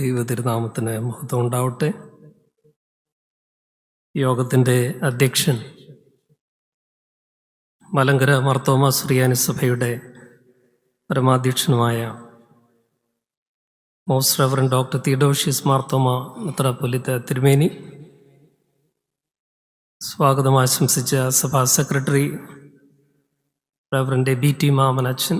ദൈവതിരുനാമത്തിന് മഹത്വം ഉണ്ടാവട്ടെ. യോഗത്തിൻ്റെ അധ്യക്ഷൻ മലങ്കര മാർത്തോമാ സുറിയാനി സഭയുടെ പരമാധ്യക്ഷനുമായ most reverend doctor Theodosius Marthoma മെത്രാപ്പൊലീത്ത തിരുമേനി, സ്വാഗതം ആശംസിച്ച സഭാ സെക്രട്ടറി റെവറൻഡ് BT മാമനച്ചൻ,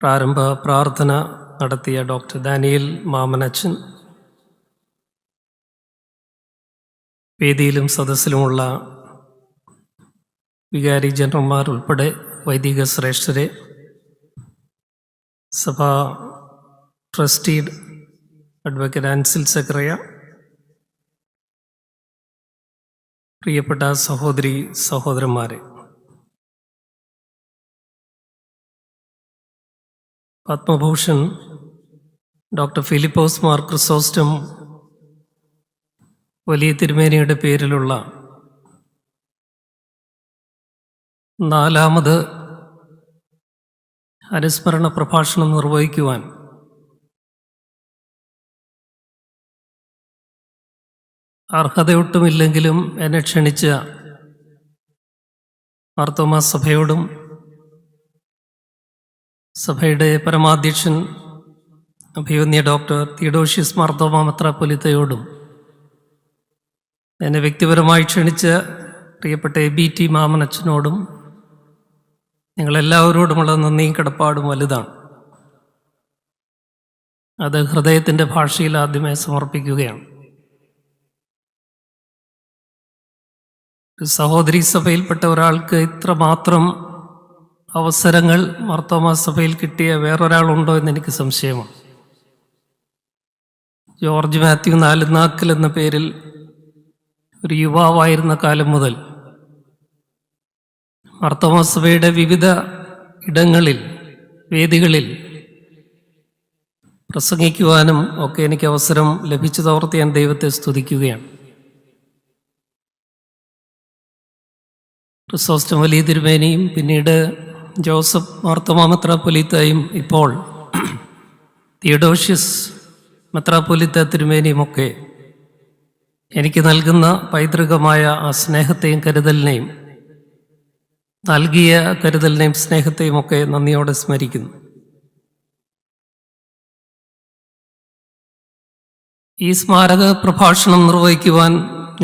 പ്രാരംഭ പ്രാർത്ഥന നടത്തിയ ഡോക്ടർ ദാനിയേൽ മാമനച്ചൻ, വേദിയിലും സദസ്സിലുമുള്ള വികാരി ജനറൽമാർ ഉൾപ്പെടെ വൈദിക ശ്രേഷ്ഠരെ, സഭാ ട്രസ്റ്റി അഡ്വക്കേറ്റ് ആൻസിൽ സക്കറിയ, പ്രിയപ്പെട്ട സഹോദരി സഹോദരന്മാരെ, പത്മഭൂഷൺ ഡോക്ടർ ഫിലിപ്പോസ് മാർ ക്രിസോസ്റ്റം വലിയ തിരുമേനിയുടെ പേരിലുള്ള 4ാമത് അനുസ്മരണ പ്രഭാഷണം നിർവഹിക്കുവാൻ അർഹതയൊട്ടുമില്ലെങ്കിലും എന്നെ ക്ഷണിച്ച മാർത്തോമാ സഭയോടും സഭയുടെ പരമാധ്യക്ഷൻ അഭിവന്യ ഡോക്ടർ തിയോഡോഷ്യസ് മാർത്തോമാ മെത്രാപ്പൊലീത്തയോടും എന്നെ വ്യക്തിപരമായി ക്ഷണിച്ച പ്രിയപ്പെട്ട BT മാമനച്ചനോടും നിങ്ങളെല്ലാവരോടുമുള്ള നന്ദിയും കടപ്പാടും വലുതാണ്. അത് ഹൃദയത്തിൻ്റെ ഭാഷയിൽ ആദ്യമേ സമർപ്പിക്കുകയാണ്. സഹോദരി സഭയിൽപ്പെട്ട ഒരാൾക്ക് ഇത്രമാത്രം അവസരങ്ങൾ മാർത്തോമാ സഭയിൽ കിട്ടിയ വേറൊരാളുണ്ടോ എന്നെനിക്ക് സംശയമാണ്. ജോർജ് മാത്യു നാലുനാക്കൽ എന്ന പേരിൽ ഒരു യുവാവായിരുന്ന കാലം മുതൽ മാർത്തോമാ സഭയുടെ വിവിധ ഇടങ്ങളിൽ, വേദികളിൽ പ്രസംഗിക്കുവാനും ഒക്കെ എനിക്ക് അവസരം ലഭിച്ചതോർത്ത് ഞാൻ ദൈവത്തെ സ്തുതിക്കുകയാണ്. ക്രിസോസ്റ്റം വലിയ തിരുമേനിയും പിന്നീട് ജോസഫ് മാർത്തോമാ മെത്രാപ്പൊലീത്തയും ഇപ്പോൾ തിയോഡോഷ്യസ് മെത്രാപ്പൊലീത്ത തിരുമേനിയുമൊക്കെ എനിക്ക് നൽകുന്ന പൈതൃകമായ ആ സ്നേഹത്തെയും കരുതലിനെയും, നൽകിയ കരുതലിനെയും സ്നേഹത്തെയും ഒക്കെ നന്ദിയോടെ സ്മരിക്കുന്നു. ഈ സ്മാരക പ്രഭാഷണം നിർവഹിക്കുവാൻ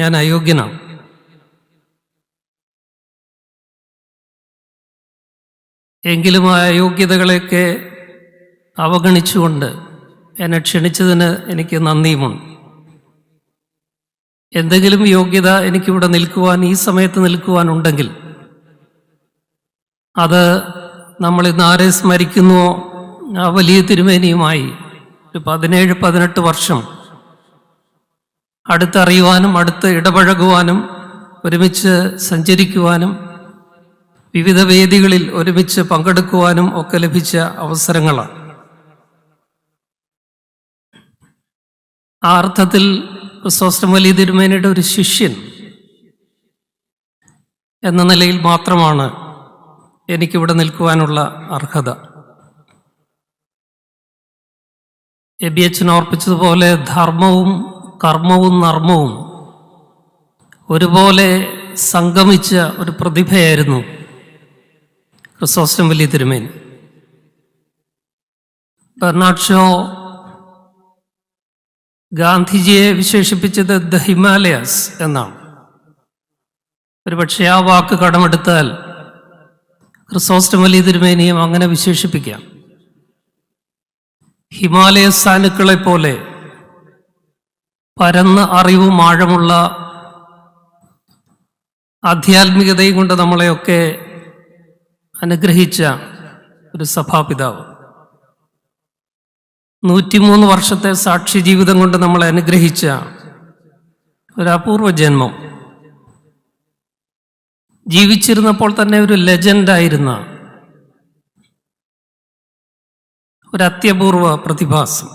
ഞാൻ അയോഗ്യനാണ്. എങ്കിലും ആ യോഗ്യതകളെയൊക്കെ അവഗണിച്ചുകൊണ്ട് എന്നെ ക്ഷണിച്ചതിന് എനിക്ക് നന്ദിയുമുണ്ട്. എന്തെങ്കിലും യോഗ്യത എനിക്കിവിടെ നിൽക്കുവാൻ, ഈ സമയത്ത് നിൽക്കുവാനുണ്ടെങ്കിൽ അത് നമ്മളിന്ന് ആരെ സ്മരിക്കുന്നുവോ ആ വലിയ തിരുമേനിയുമായി ഒരു 17-18 വർഷം അടുത്തറിയുവാനും അടുത്ത് ഇടപഴകുവാനും ഒരുമിച്ച് സഞ്ചരിക്കുവാനും വിവിധ വേദികളിൽ ഒരുമിച്ച് പങ്കെടുക്കുവാനും ഒക്കെ ലഭിച്ച അവസരങ്ങളാണ്. ആ അർത്ഥത്തിൽ ക്രിസോസ്റ്റം വലിയ തിരുമേനിയുടെ ഒരു ശിഷ്യൻ എന്ന നിലയിൽ മാത്രമാണ് എനിക്കിവിടെ നിൽക്കുവാനുള്ള അർഹത. എബിയച്ചൻ ഓർപ്പിച്ചതുപോലെ ധർമ്മവും കർമ്മവും നർമ്മവും ഒരുപോലെ സംഗമിച്ച ഒരു പ്രതിഭയായിരുന്നു ക്രിസോസ്റ്റം വലിയ തിരുമേനി. ബെർണാഡ് ഷോ ഗാന്ധിജിയെ വിശേഷിപ്പിച്ചത് ദ ഹിമാലയാസ് എന്നാണ്. ഒരുപക്ഷെ ആ വാക്ക് കടമെടുത്താൽ ക്രിസോസ്റ്റം വലിയ തിരുമേനിയും അങ്ങനെ വിശേഷിപ്പിക്കാം. ഹിമാലയ സാനുക്കളെ പോലെ പരന്ന അറിവും ആഴമുള്ള ആധ്യാത്മികതയും കൊണ്ട് നമ്മളെയൊക്കെ അനുഗ്രഹിച്ച ഒരു സഭാപിതാവ്. 103 വർഷത്തെ സാക്ഷി ജീവിതം കൊണ്ട് നമ്മളെ അനുഗ്രഹിച്ച ഒരു അപൂർവ ജന്മം. ജീവിച്ചിരുന്നപ്പോൾ തന്നെ ഒരു ലെജൻഡായിരുന്ന ഒരു അത്യപൂർവ പ്രതിഭാസം.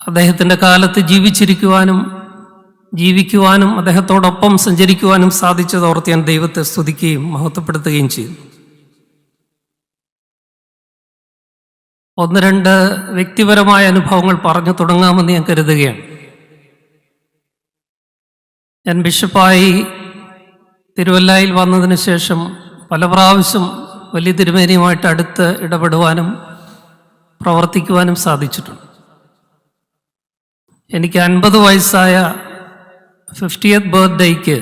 അദ്ദേഹത്തിൻ്റെ കാലത്ത് ജീവിക്കുവാനും അദ്ദേഹത്തോടൊപ്പം സഞ്ചരിക്കുവാനും സാധിച്ചതോർത്ത് ഞാൻ ദൈവത്തെ സ്തുതിക്കുകയും മഹത്വപ്പെടുത്തുകയും ചെയ്തു. ഒന്ന് രണ്ട് വ്യക്തിപരമായ അനുഭവങ്ങൾ പറഞ്ഞു തുടങ്ങാമെന്ന് ഞാൻ കരുതുകയാണ്. ഞാൻ ബിഷപ്പായി തിരുവല്ലയിൽ വന്നതിന് ശേഷം പല പ്രാവശ്യം വലിയ തിരുമേനിയുമായിട്ട് അടുത്ത് ഇടപെടുവാനും പ്രവർത്തിക്കുവാനും സാധിച്ചിട്ടുണ്ട്. എനിക്ക് 50 വയസ്സായ 50th ബർത്ത്ഡേയ്ക്ക്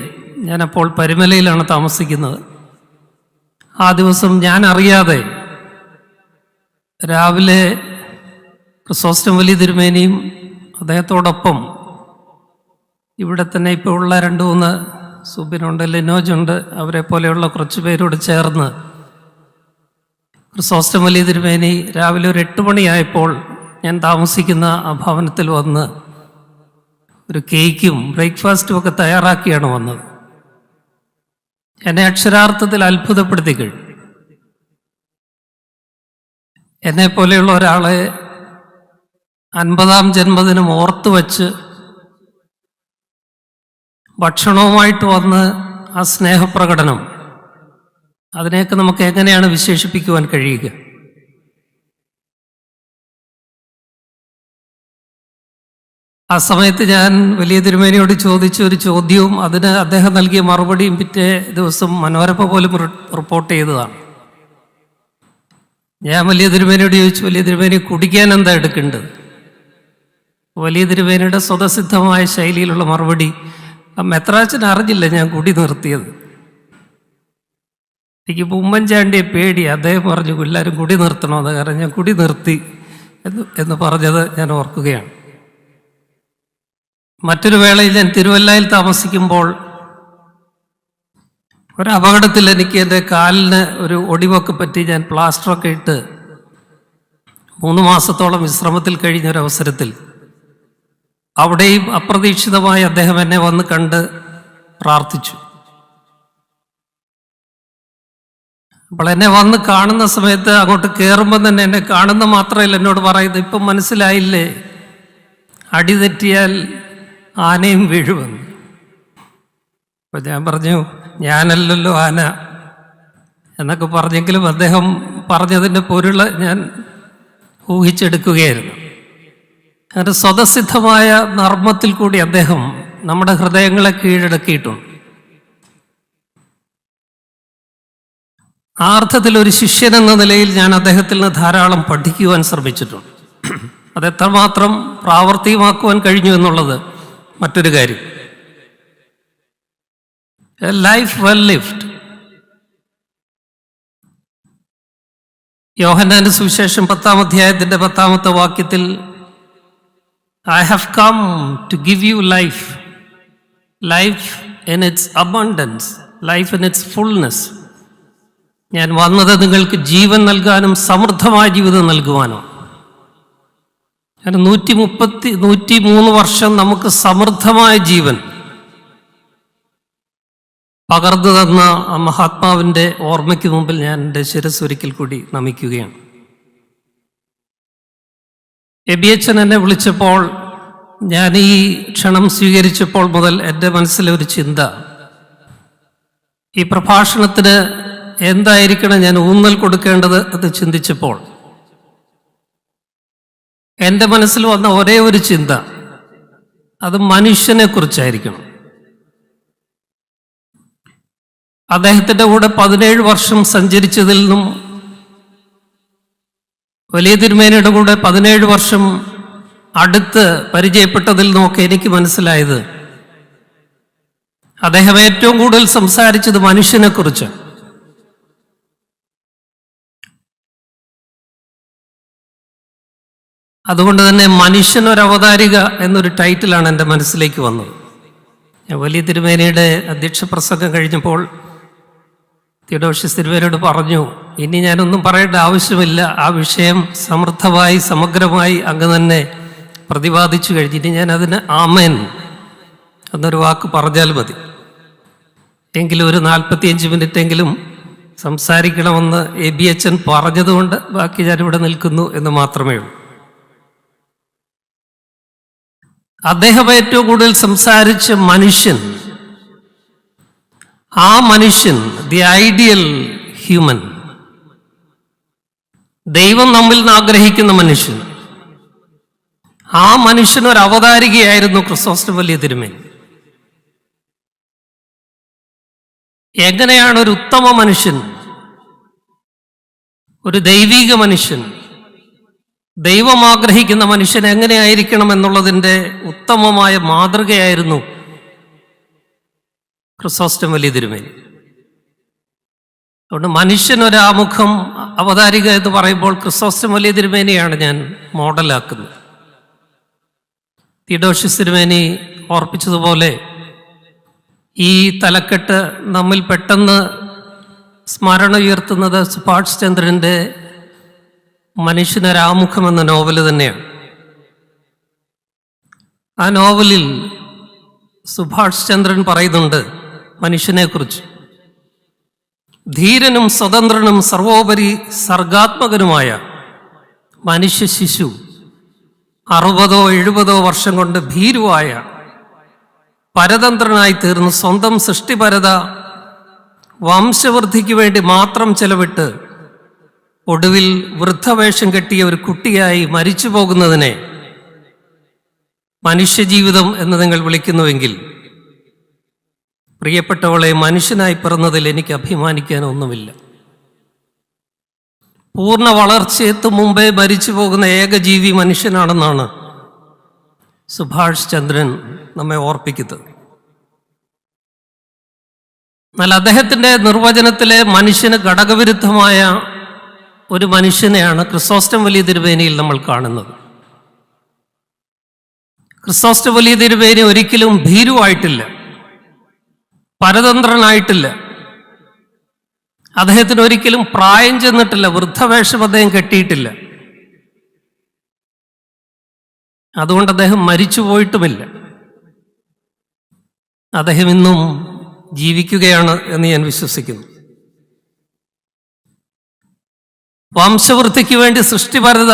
ഞാനപ്പോൾ പരുമലയിലാണ് താമസിക്കുന്നത്. ആ ദിവസം ഞാൻ അറിയാതെ രാവിലെ ക്രിസോസ്റ്റം വലിയ തിരുമേനിയും അദ്ദേഹത്തോടൊപ്പം ഇവിടെ തന്നെ ഇപ്പോൾ ഉള്ള 2-3 സുബിനുണ്ട്, ലിനോജുണ്ട്, അവരെ പോലെയുള്ള കുറച്ച് പേരോട് ചേർന്ന് ക്രിസോസ്റ്റം വലിയ തിരുമേനി രാവിലെ ഒരു 8 മണിയായപ്പോൾ ഞാൻ താമസിക്കുന്ന ആ ഭവനത്തിൽ വന്ന് ഒരു കേക്കും ബ്രേക്ക്ഫാസ്റ്റും ഒക്കെ തയ്യാറാക്കിയാണ് വന്നത്. എന്നെ അക്ഷരാർത്ഥത്തിൽ അത്ഭുതപ്പെടുത്തി കഴിഞ്ഞു. എന്നെ പോലെയുള്ള ഒരാളെ 50ാം ജന്മദിനം ഓർത്തു വച്ച് ഭക്ഷണവുമായിട്ട് വന്ന് ആ സ്നേഹപ്രകടനം, അതിനെയൊക്കെ നമുക്ക് എങ്ങനെയാണ് വിശേഷിപ്പിക്കുവാൻ കഴിയുക? ആ സമയത്ത് ഞാൻ വലിയ തിരുമേനിയോട് ചോദിച്ച ഒരു ചോദ്യവും അതിന് അദ്ദേഹം നൽകിയ മറുപടിയും പിറ്റേ ദിവസം മനോരമ പോലും റിപ്പോർട്ട് ചെയ്തതാണ്. ഞാൻ വലിയ തിരുമേനിയോട് ചോദിച്ചു, വലിയ തിരുമേനി കുടിക്കാൻ എന്താ എടുക്കേണ്ടത്? വലിയ തിരുമേനിയുടെ സ്വതസിദ്ധമായ ശൈലിയിലുള്ള മറുപടി, മെത്രാച്ചൻ അറിഞ്ഞില്ല ഞാൻ കുടി നിർത്തിയത്. എനിക്ക് ഉമ്മൻചാണ്ടിയെ പേടി. അദ്ദേഹം പറഞ്ഞു എല്ലാവരും കുടി നിർത്തണമെന്ന്, കാരണം ഞാൻ കുടി നിർത്തി എന്ന് പറഞ്ഞത് ഞാൻ ഓർക്കുകയാണ്. മറ്റൊരു വേളയിൽ ഞാൻ തിരുവല്ലയിൽ താമസിക്കുമ്പോൾ ഒരു അപകടത്തിൽ എനിക്ക് എൻ്റെ കാലിന് ഒരു ഒടിവൊക്കെ പറ്റി ഞാൻ പ്ലാസ്റ്ററൊക്കെ ഇട്ട് 3 മാസത്തോളം വിശ്രമത്തിൽ കഴിഞ്ഞൊരവസരത്തിൽ അവിടെയും അപ്രതീക്ഷിതമായി അദ്ദേഹം എന്നെ വന്ന് കണ്ട് പ്രാർത്ഥിച്ചു. അപ്പോൾ എന്നെ വന്ന് കാണുന്ന സമയത്ത് അങ്ങോട്ട് കയറുമ്പോൾ തന്നെ എന്നെ കാണുന്ന മാത്രമല്ല എന്നോട് പറയുന്നത്, ഇപ്പം മനസ്സിലായില്ലേ അടി തെറ്റിയാൽ ആനയും വീഴുമെന്ന്. അപ്പം ഞാൻ പറഞ്ഞു, ഞാനല്ലല്ലോ ആന എന്നൊക്കെ പറഞ്ഞെങ്കിലും അദ്ദേഹം പറഞ്ഞതിൻ്റെ പൊരുള് ഞാൻ ഊഹിച്ചെടുക്കുകയായിരുന്നു. അങ്ങനെ സ്വതസിദ്ധമായ നർമ്മത്തിൽ കൂടി അദ്ദേഹം നമ്മുടെ ഹൃദയങ്ങളെ കീഴടക്കിയിട്ടുണ്ട്. ആ അർത്ഥത്തിൽ ഒരു ശിഷ്യൻ എന്ന നിലയിൽ ഞാൻ അദ്ദേഹത്തിൽ നിന്ന് ധാരാളം പഠിക്കുവാൻ ശ്രമിച്ചിട്ടുണ്ട്. അതെത്രമാത്രം പ്രാവർത്തികമാക്കുവാൻ കഴിഞ്ഞു എന്നുള്ളത് മറ്റൊരു കാര്യം. A life well lived. യോഹന്നാന്റെ സുവിശേഷം 10-ാം അധ്യായത്തിന്റെ 10-ാമത്തെ വാക്യത്തിൽ, I have come to give you life, life in its abundance, life in its fullness. ഞാൻ വന്നത് നിങ്ങൾക്ക് ജീവൻ നൽകാനും സമൃദ്ധമായ ജീവിതം നൽകുവാനും. 133 വർഷം നമുക്ക് സമൃദ്ധമായ ജീവൻ പകർന്നു തന്ന ആ മഹാത്മാവിൻ്റെ ഓർമ്മയ്ക്ക് മുമ്പിൽ ഞാൻ എൻ്റെ ശിരസ്സ് ഒരിക്കൽ കൂടി നമിക്കുകയാണ്. എബിയച്ചൻ എന്നെ വിളിച്ചപ്പോൾ, ഞാൻ ഈ ക്ഷണം സ്വീകരിച്ചപ്പോൾ മുതൽ എൻ്റെ മനസ്സിലെ ഒരു ചിന്ത, ഈ പ്രഭാഷണത്തിന് എന്തായിരിക്കണം ഞാൻ ഊന്നൽ കൊടുക്കേണ്ടത് എന്ന് ചിന്തിച്ചപ്പോൾ എൻ്റെ മനസ്സിൽ വന്ന ഒരേ ഒരു ചിന്ത, അത് മനുഷ്യനെ കുറിച്ചായിരിക്കണം. അദ്ദേഹത്തിൻ്റെ കൂടെ 17 വർഷം സഞ്ചരിച്ചതിൽ നിന്നും വലിയ തിരുമേനിയുടെ കൂടെ 17 വർഷം അടുത്ത് പരിചയപ്പെട്ടതിൽ നിന്നൊക്കെ എനിക്ക് മനസ്സിലായത്, അദ്ദേഹം ഏറ്റവും കൂടുതൽ സംസാരിച്ചത് മനുഷ്യനെക്കുറിച്ച്. അതുകൊണ്ട് തന്നെ മനുഷ്യനൊരവതാരിക എന്നൊരു ടൈറ്റിലാണ് എൻ്റെ മനസ്സിലേക്ക് വന്നത്. ഞാൻ വലിയ തിരുമേനിയുടെ അധ്യക്ഷ പ്രസംഗം കഴിഞ്ഞപ്പോൾ തിയോഡോഷ്യസ് തിരുമേനിയോട് പറഞ്ഞു, ഇനി ഞാനൊന്നും പറയേണ്ട ആവശ്യമില്ല, ആ വിഷയം സമൃദ്ധമായി സമഗ്രമായി അങ്ങ് തന്നെ പ്രതിപാദിച്ചു കഴിഞ്ഞിട്ട് ഞാൻ അതിന് ആമേൻ എന്നൊരു വാക്ക് പറഞ്ഞാൽ മതി. എങ്കിലും ഒരു 45 മിനിറ്റെങ്കിലും സംസാരിക്കണമെന്ന് എബിയച്ചൻ പറഞ്ഞതുകൊണ്ട് ബാക്കി ഞാനിവിടെ നിൽക്കുന്നു എന്ന് മാത്രമേ ഉള്ളൂ. അദ്ദേഹം ഏറ്റവും കൂടുതൽ സംസാരിച്ച മനുഷ്യൻ, ആ മനുഷ്യൻ, ദി ഐഡിയൽ ഹ്യൂമൻ, ദൈവം നമ്മിൽ നിന്ന് ആഗ്രഹിക്കുന്ന മനുഷ്യൻ, ആ മനുഷ്യൻ ഒരു അവതാരികയായിരുന്നു ക്രിസോസ്റ്റം വലിയ തിരുമേനി. എങ്ങനെയാണ് ഒരു ഉത്തമ മനുഷ്യൻ, ഒരു ദൈവിക മനുഷ്യൻ, ദൈവം ആഗ്രഹിക്കുന്ന മനുഷ്യൻ എങ്ങനെയായിരിക്കണം എന്നുള്ളതിൻ്റെ ഉത്തമമായ മാതൃകയായിരുന്നു ക്രിസോസ്റ്റം വലിയ തിരുമേനി. അതുകൊണ്ട് മനുഷ്യനൊരാമുഖം അവതാരിക എന്ന് പറയുമ്പോൾ ക്രിസോസ്റ്റം വലിയ തിരുമേനിയാണ് ഞാൻ മോഡലാക്കുന്നത്. തിയോഡോഷ്യസ് തിരുമേനി ഓർപ്പിച്ചതുപോലെ ഈ തലക്കെട്ട് നമ്മിൽ പെട്ടെന്ന് സ്മരണ ഉയർത്തുന്നത് സുഭാഷ് ചന്ദ്രൻ്റെ മനുഷ്യനൊരാമുഖം എന്ന നോവല് തന്നെയാണ്. ആ നോവലിൽ സുഭാഷ് ചന്ദ്രൻ പറയുന്നുണ്ട് മനുഷ്യനെക്കുറിച്ച്, ധീരനും സ്വതന്ത്രനും സർവോപരി സർഗാത്മകനുമായ മനുഷ്യ ശിശു 60-70 വർഷം കൊണ്ട് ഭീരുവായ പരതന്ത്രനായി തീർന്ന് സ്വന്തം സൃഷ്ടിപരത വംശവൃദ്ധിക്ക് വേണ്ടി മാത്രം ചെലവിട്ട് ഒടുവിൽ വൃദ്ധവേഷം കെട്ടിയ ഒരു കുട്ടിയായി മരിച്ചു പോകുന്നതിനെ മനുഷ്യജീവിതം എന്ന് നിങ്ങൾ വിളിക്കുന്നുവെങ്കിൽ, പ്രിയപ്പെട്ടവളെ, മനുഷ്യനായി പിറന്നതിൽ എനിക്ക് അഭിമാനിക്കാനൊന്നുമില്ല. പൂർണ്ണ വളർച്ചയെത്തും മുമ്പേ മരിച്ചു പോകുന്ന ഏകജീവി മനുഷ്യനാണെന്നാണ് സുഭാഷ് ചന്ദ്രൻ നമ്മെ ഓർപ്പിക്കുന്നത്. എന്നാൽ അദ്ദേഹത്തിൻ്റെ നിർവചനത്തിലെ മനുഷ്യന് ഘടകവിരുദ്ധമായ ഒരു മനുഷ്യനെയാണ് ക്രിസോസ്റ്റം വലിയ തിരുമേനിയിൽ നമ്മൾ കാണുന്നത്. ക്രിസോസ്റ്റം വലിയ തിരുമേനി ഒരിക്കലും ഭീരുവായിട്ടില്ല, പരതന്ത്രനായിട്ടില്ല. അദ്ദേഹത്തിന് ഒരിക്കലും പ്രായം ചെന്നിട്ടില്ല, വൃദ്ധവേഷം അദ്ദേഹം കെട്ടിയിട്ടില്ല. അതുകൊണ്ട് അദ്ദേഹം മരിച്ചു പോയിട്ടുമില്ല. അദ്ദേഹം ഇന്നും ജീവിക്കുകയാണ് എന്ന് ഞാൻ വിശ്വസിക്കുന്നു. വംശവൃദ്ധിക്ക് വേണ്ടി സൃഷ്ടിപരത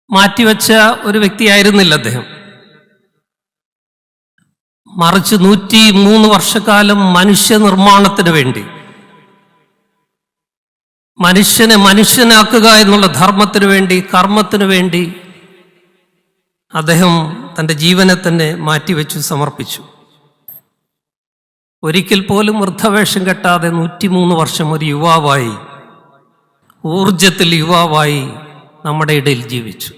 മാറ്റിവെച്ച ഒരു വ്യക്തിയായിരുന്നില്ല അദ്ദേഹം. മറിച്ച് 103 വർഷക്കാലം മനുഷ്യ നിർമ്മാണത്തിന് വേണ്ടി, മനുഷ്യനെ മനുഷ്യനാക്കുക എന്നുള്ള ധർമ്മത്തിനു വേണ്ടി, കർമ്മത്തിനു വേണ്ടി അദ്ദേഹം തൻ്റെ ജീവനെ തന്നെ മാറ്റിവെച്ചു, സമർപ്പിച്ചു. ഒരിക്കൽ പോലും വൃദ്ധവേഷം കെട്ടാതെ 103 വർഷം ഒരു യുവാവായി, ഊർജത്തിൽ യുവാവായി നമ്മുടെ ഇടയിൽ ജീവിച്ചു.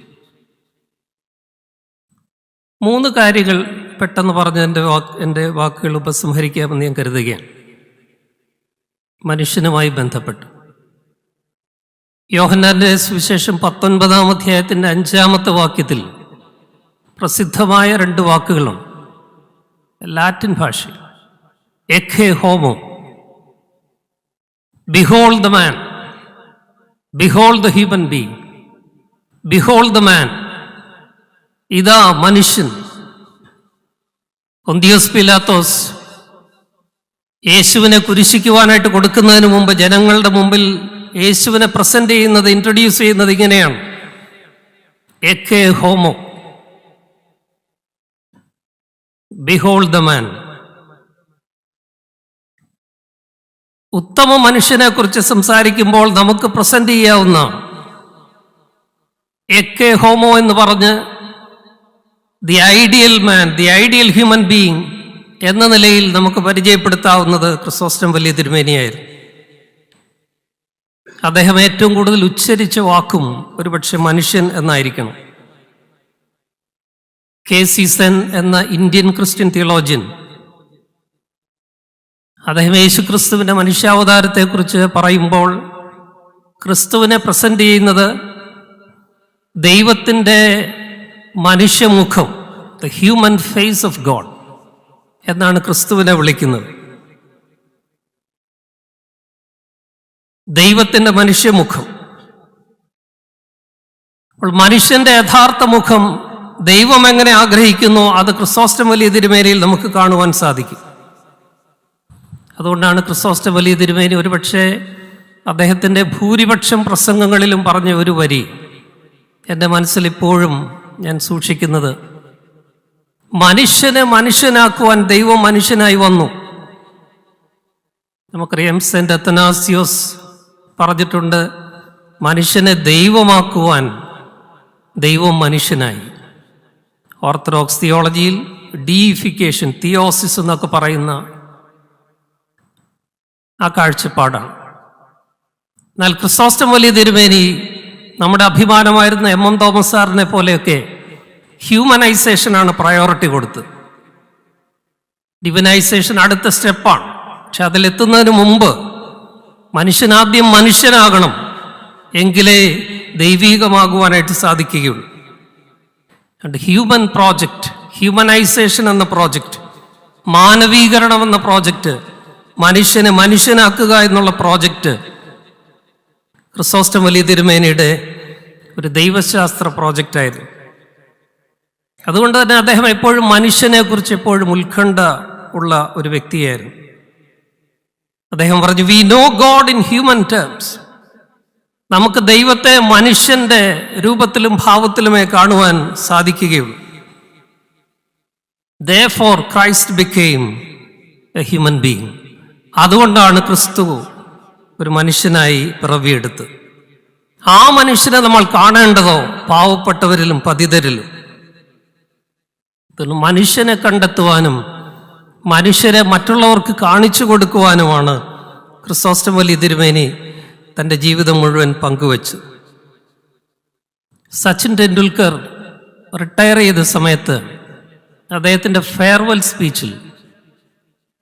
3 കാര്യങ്ങൾ പെട്ടെന്ന് പറഞ്ഞ് എൻ്റെ വാക്കുകൾ ഉപസംഹരിക്കാമെന്ന് ഞാൻ കരുതുകയാണ് മനുഷ്യനുമായി ബന്ധപ്പെട്ട്. യോഹന്നാന്റെ സുവിശേഷം 19-ാം അധ്യായത്തിൻ്റെ 5-ാമത്തെ വാക്യത്തിൽ പ്രസിദ്ധമായ 2 വാക്കുകളും ലാറ്റിൻ ഭാഷയിൽ, എഖെ ഹോമോ, behold the man, behold the human being, behold the man, ഇതാ മനുഷ്യൻ. പൊന്തിയോസ് പീലാത്തോസ് യേശുവിനെ കുരിശിക്കുവാനായിട്ട് കൊടുക്കുന്നതിന് മുമ്പ് ജനങ്ങളുടെ മുമ്പിൽ യേശുവിനെ പ്രസന്റ് ചെയ്യുന്നത്, ഇൻട്രൊഡ്യൂസ് ചെയ്യുന്നത് ഇങ്ങനെയാണ്, എഖെ ഹോമോ, ബിഹോൾഡ് ദ മാൻ. ഉത്തമ മനുഷ്യനെ കുറിച്ച് സംസാരിക്കുമ്പോൾ നമുക്ക് പ്രസന്റ് ചെയ്യാവുന്ന എക്കെ ഹോമോ എന്ന് പറഞ്ഞ് the ideal man, the ideal human being എന്ന നിലയിൽ നമുക്ക് പരിചയപ്പെടുത്താവുന്നത് ക്രിസോസ്റ്റം വലിയ തിരുമേനിയായിരുന്നു. അദ്ദേഹം ഏറ്റവും കൂടുതൽ ഉച്ചരിച്ച വാക്കും ഒരുപക്ഷെ മനുഷ്യൻ എന്നായിരിക്കണം. കെ.സി. സെൻ എന്ന ഇന്ത്യൻ ക്രിസ്ത്യൻ തിയോളജിയൻ, അദ്ദേഹം യേശുക്രിസ്തുവിൻ്റെ മനുഷ്യാവതാരത്തെക്കുറിച്ച് പറയുമ്പോൾ ക്രിസ്തുവിനെ പ്രസന്റ് ചെയ്യുന്നത് ദൈവത്തിൻ്റെ മനുഷ്യമുഖം, the human face of God എന്നാണ് ക്രിസ്തുവിനെ വിളിക്കുന്നത്. ദൈവത്തിൻ്റെ മനുഷ്യമുഖം. അപ്പോൾ മനുഷ്യന്റെ യഥാർത്ഥ മുഖം ദൈവം എങ്ങനെ ആഗ്രഹിക്കുന്നു അത് ക്രിസോസ്റ്റം വലിയ തിരുമേനിയിൽ നമുക്ക് കാണുവാൻ സാധിക്കും. അതുകൊണ്ടാണ് ക്രിസോസ്റ്റം വലിയ തിരുമേനി ഒരുപക്ഷെ അദ്ദേഹത്തിൻ്റെ ഭൂരിപക്ഷം പ്രസംഗങ്ങളിലും പറഞ്ഞ ഒരു വരി എൻ്റെ മനസ്സിൽ ഇപ്പോഴും ഞാൻ സൂക്ഷിക്കുന്നത്, മനുഷ്യനെ മനുഷ്യനാക്കുവാൻ ദൈവം മനുഷ്യനായി വന്നു. നമുക്കറിയാം സെന്റ് അത്തനാസിയോസ് പറഞ്ഞിട്ടുണ്ട്, മനുഷ്യനെ ദൈവമാക്കുവാൻ ദൈവം മനുഷ്യനായി. ഓർത്തഡോക്സ് തിയോളജിയിൽ ഡീയിഫിക്കേഷൻ, തിയോസിസ് എന്നൊക്കെ പറയുന്ന ആ കാഴ്ചപ്പാടാണ്. എന്നാൽ ക്രിസോസ്റ്റം വലിയ തിരുമേനി നമ്മുടെ അഭിമാനമായിരുന്ന എം തോമസ് സാറിനെ പോലെയൊക്കെ ഹ്യൂമനൈസേഷനാണ് പ്രയോറിറ്റി കൊടുത്തത്. ഡിവിനൈസേഷൻ അടുത്ത സ്റ്റെപ്പാണ്. പക്ഷെ അതിലെത്തുന്നതിന് മുമ്പ് മനുഷ്യനാദ്യം മനുഷ്യനാകണം, എങ്കിലേ ദൈവീകമാകുവാനായിട്ട് സാധിക്കുകയുള്ളൂ. ഹ്യൂമൻ പ്രോജക്റ്റ്, ഹ്യൂമനൈസേഷൻ എന്ന പ്രോജക്റ്റ്, മാനവീകരണം എന്ന പ്രോജക്റ്റ്, മനുഷ്യനെ മനുഷ്യനാക്കുക എന്നുള്ള പ്രോജക്റ്റ് ക്രിസോസ്റ്റം വലിയ തിരുമേനിയുടെ ഒരു ദൈവശാസ്ത്ര പ്രോജക്റ്റായിരുന്നു. അതുകൊണ്ട് തന്നെ അദ്ദേഹം എപ്പോഴും മനുഷ്യനെ കുറിച്ച് എപ്പോഴും ഉത്കണ്ഠ ഉള്ള ഒരു വ്യക്തിയായിരുന്നു. അദ്ദേഹം പറഞ്ഞു, we know God in human terms. നമുക്ക് ദൈവത്തെ മനുഷ്യന്റെ രൂപത്തിലും ഭാവത്തിലുമേ കാണുവാൻ സാധിക്കുകയുള്ളൂ. Therefore Christ became a human being. അതുകൊണ്ടാണ് ക്രിസ്തു ഒരു മനുഷ്യനായി പിറവിയെടുത്ത്. ആ മനുഷ്യനെ നമ്മൾ കാണേണ്ടതോ പാവപ്പെട്ടവരിലും പതിതരിലും. മനുഷ്യനെ കണ്ടെത്തുവാനും മനുഷ്യരെ മറ്റുള്ളവർക്ക് കാണിച്ചു കൊടുക്കുവാനുമാണ് ക്രിസോസ്റ്റം വലിയ തിരുമേനി തൻ്റെ ജീവിതം മുഴുവൻ പങ്കുവച്ചു. സച്ചിൻ ടെണ്ടുൽക്കർ റിട്ടയർ ചെയ്ത സമയത്ത് അദ്ദേഹത്തിൻ്റെ ഫെയർവെൽ സ്പീച്ചിൽ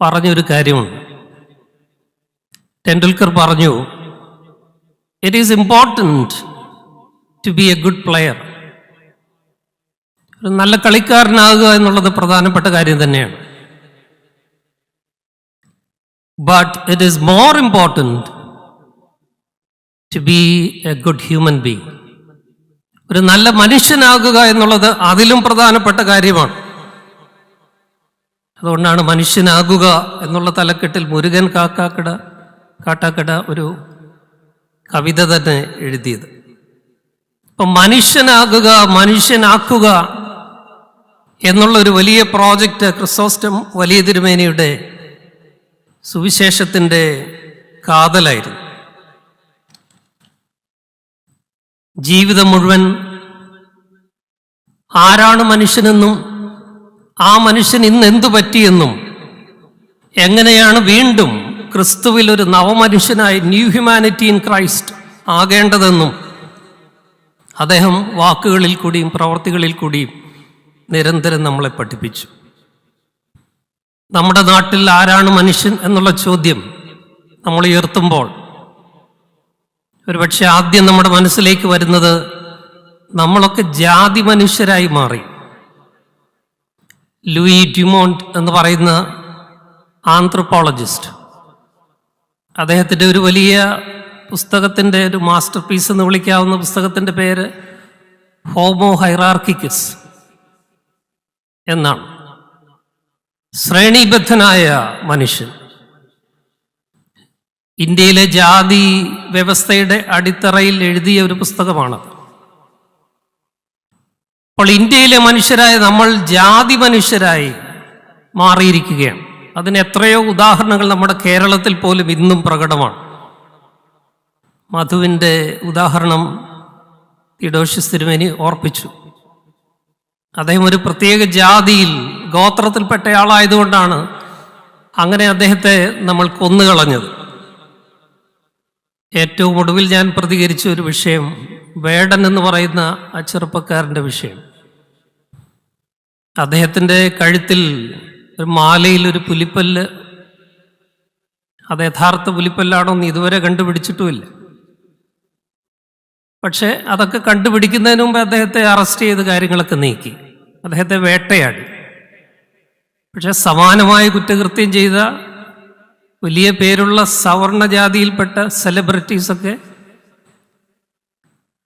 പറഞ്ഞൊരു കാര്യമുണ്ട്. ടെണ്ടുൽക്കർ പറഞ്ഞു, it is important to be a good player. ഒരു നല്ല കളിക്കാരനാകുക എന്നുള്ളത് പ്രധാനപ്പെട്ട കാര്യം തന്നെയാണ്. But it is more important to be a good human being. ഒരു നല്ല മനുഷ്യനാകുക എന്നുള്ളത് അതിലും പ്രധാനപ്പെട്ട കാര്യമാണ്. അതുകൊണ്ടാണ് മനുഷ്യനാകുക എന്നുള്ള തലക്കെട്ടിൽ മുരുകൻ കാട്ടാക്കട ഒരു കവിത തന്നെ എഴുതിയത്. അപ്പം മനുഷ്യനാകുക, മനുഷ്യനാക്കുക എന്നുള്ളൊരു വലിയ പ്രോജക്റ്റ് ക്രിസോസ്റ്റം വലിയ തിരുമേനിയുടെ സുവിശേഷത്തിൻ്റെ കാതലായിരുന്നു. ജീവിതം മുഴുവൻ ആരാണ് മനുഷ്യനെന്നും ആ മനുഷ്യൻ ഇന്ന് എന്തു പറ്റിയെന്നും എങ്ങനെയാണ് വീണ്ടും ക്രിസ്തുവിൽ ഒരു നവമനുഷ്യനായി ന്യൂ ഹ്യൂമാനിറ്റി ഇൻ ക്രൈസ്റ്റ് ആകേണ്ടതെന്നും അദ്ദേഹം വാക്കുകളിൽ കൂടിയും പ്രവർത്തികളിൽ കൂടിയും നിരന്തരം നമ്മളെ പഠിപ്പിച്ചു. നമ്മുടെ നാട്ടിൽ ആരാണ് മനുഷ്യൻ എന്നുള്ള ചോദ്യം നമ്മൾ ഉയർത്തുമ്പോൾ ഒരുപക്ഷെ ആദ്യം നമ്മുടെ മനസ്സിലേക്ക് വരുന്നത് നമ്മളൊക്കെ ജാതി മനുഷ്യരായി മാറി. ലൂയി ഡ്യുമോണ്ട് എന്ന് പറയുന്ന ആന്ത്രോപോളജിസ്റ്റ്, അദ്ദേഹത്തിൻ്റെ ഒരു വലിയ പുസ്തകത്തിൻ്റെ ഒരു മാസ്റ്റർ പീസ് എന്ന് വിളിക്കാവുന്ന പുസ്തകത്തിൻ്റെ പേര് ഹോമോ ഹൈറാർക്കിക്കസ് എന്നാണ്. ശ്രേണിബദ്ധനായ മനുഷ്യൻ. ഇന്ത്യയിലെ ജാതി വ്യവസ്ഥയുടെ അടിത്തറയിൽ എഴുതിയ ഒരു പുസ്തകമാണത്. അപ്പോൾ ഇന്ത്യയിലെ മനുഷ്യരായ നമ്മൾ ജാതി മനുഷ്യരായി മാറിയിരിക്കുകയാണ്. അതിന് എത്രയോ ഉദാഹരണങ്ങൾ നമ്മുടെ കേരളത്തിൽ പോലും ഇന്നും പ്രകടമാണ്. മധുവിൻ്റെ ഉദാഹരണം തിയോഡോഷ്യസ് തിരുമേനി ഓർപ്പിച്ചു. അദ്ദേഹം ഒരു പ്രത്യേക ജാതിയിൽ ഗോത്രത്തിൽപ്പെട്ടയാളായതുകൊണ്ടാണ് അങ്ങനെ അദ്ദേഹത്തെ നമ്മൾ കൊന്നുകളഞ്ഞത്. ഏറ്റവും ഒടുവിൽ ഞാൻ പ്രതികരിച്ച ഒരു വിഷയം വേടൻ എന്ന് പറയുന്ന ആ ചെറുപ്പക്കാരൻ്റെ വിഷയം. അദ്ദേഹത്തിൻ്റെ കഴുത്തിൽ ഒരു മാലയിൽ ഒരു പുലിപ്പല്ല്, അത് യഥാർത്ഥ പുലിപ്പല്ലാണോ എന്ന് ഇതുവരെ കണ്ടുപിടിച്ചിട്ടുമില്ല. പക്ഷേ അതൊക്കെ കണ്ടുപിടിക്കുന്നതിന് മുമ്പ് അദ്ദേഹത്തെ അറസ്റ്റ് ചെയ്ത് കാര്യങ്ങളൊക്കെ നീക്കി, അദ്ദേഹത്തെ വേട്ടയാടി. പക്ഷെ സമാനമായ കുറ്റകൃത്യം ചെയ്ത വലിയ പേരുള്ള സവർണ ജാതിയിൽപ്പെട്ട സെലിബ്രിറ്റീസൊക്കെ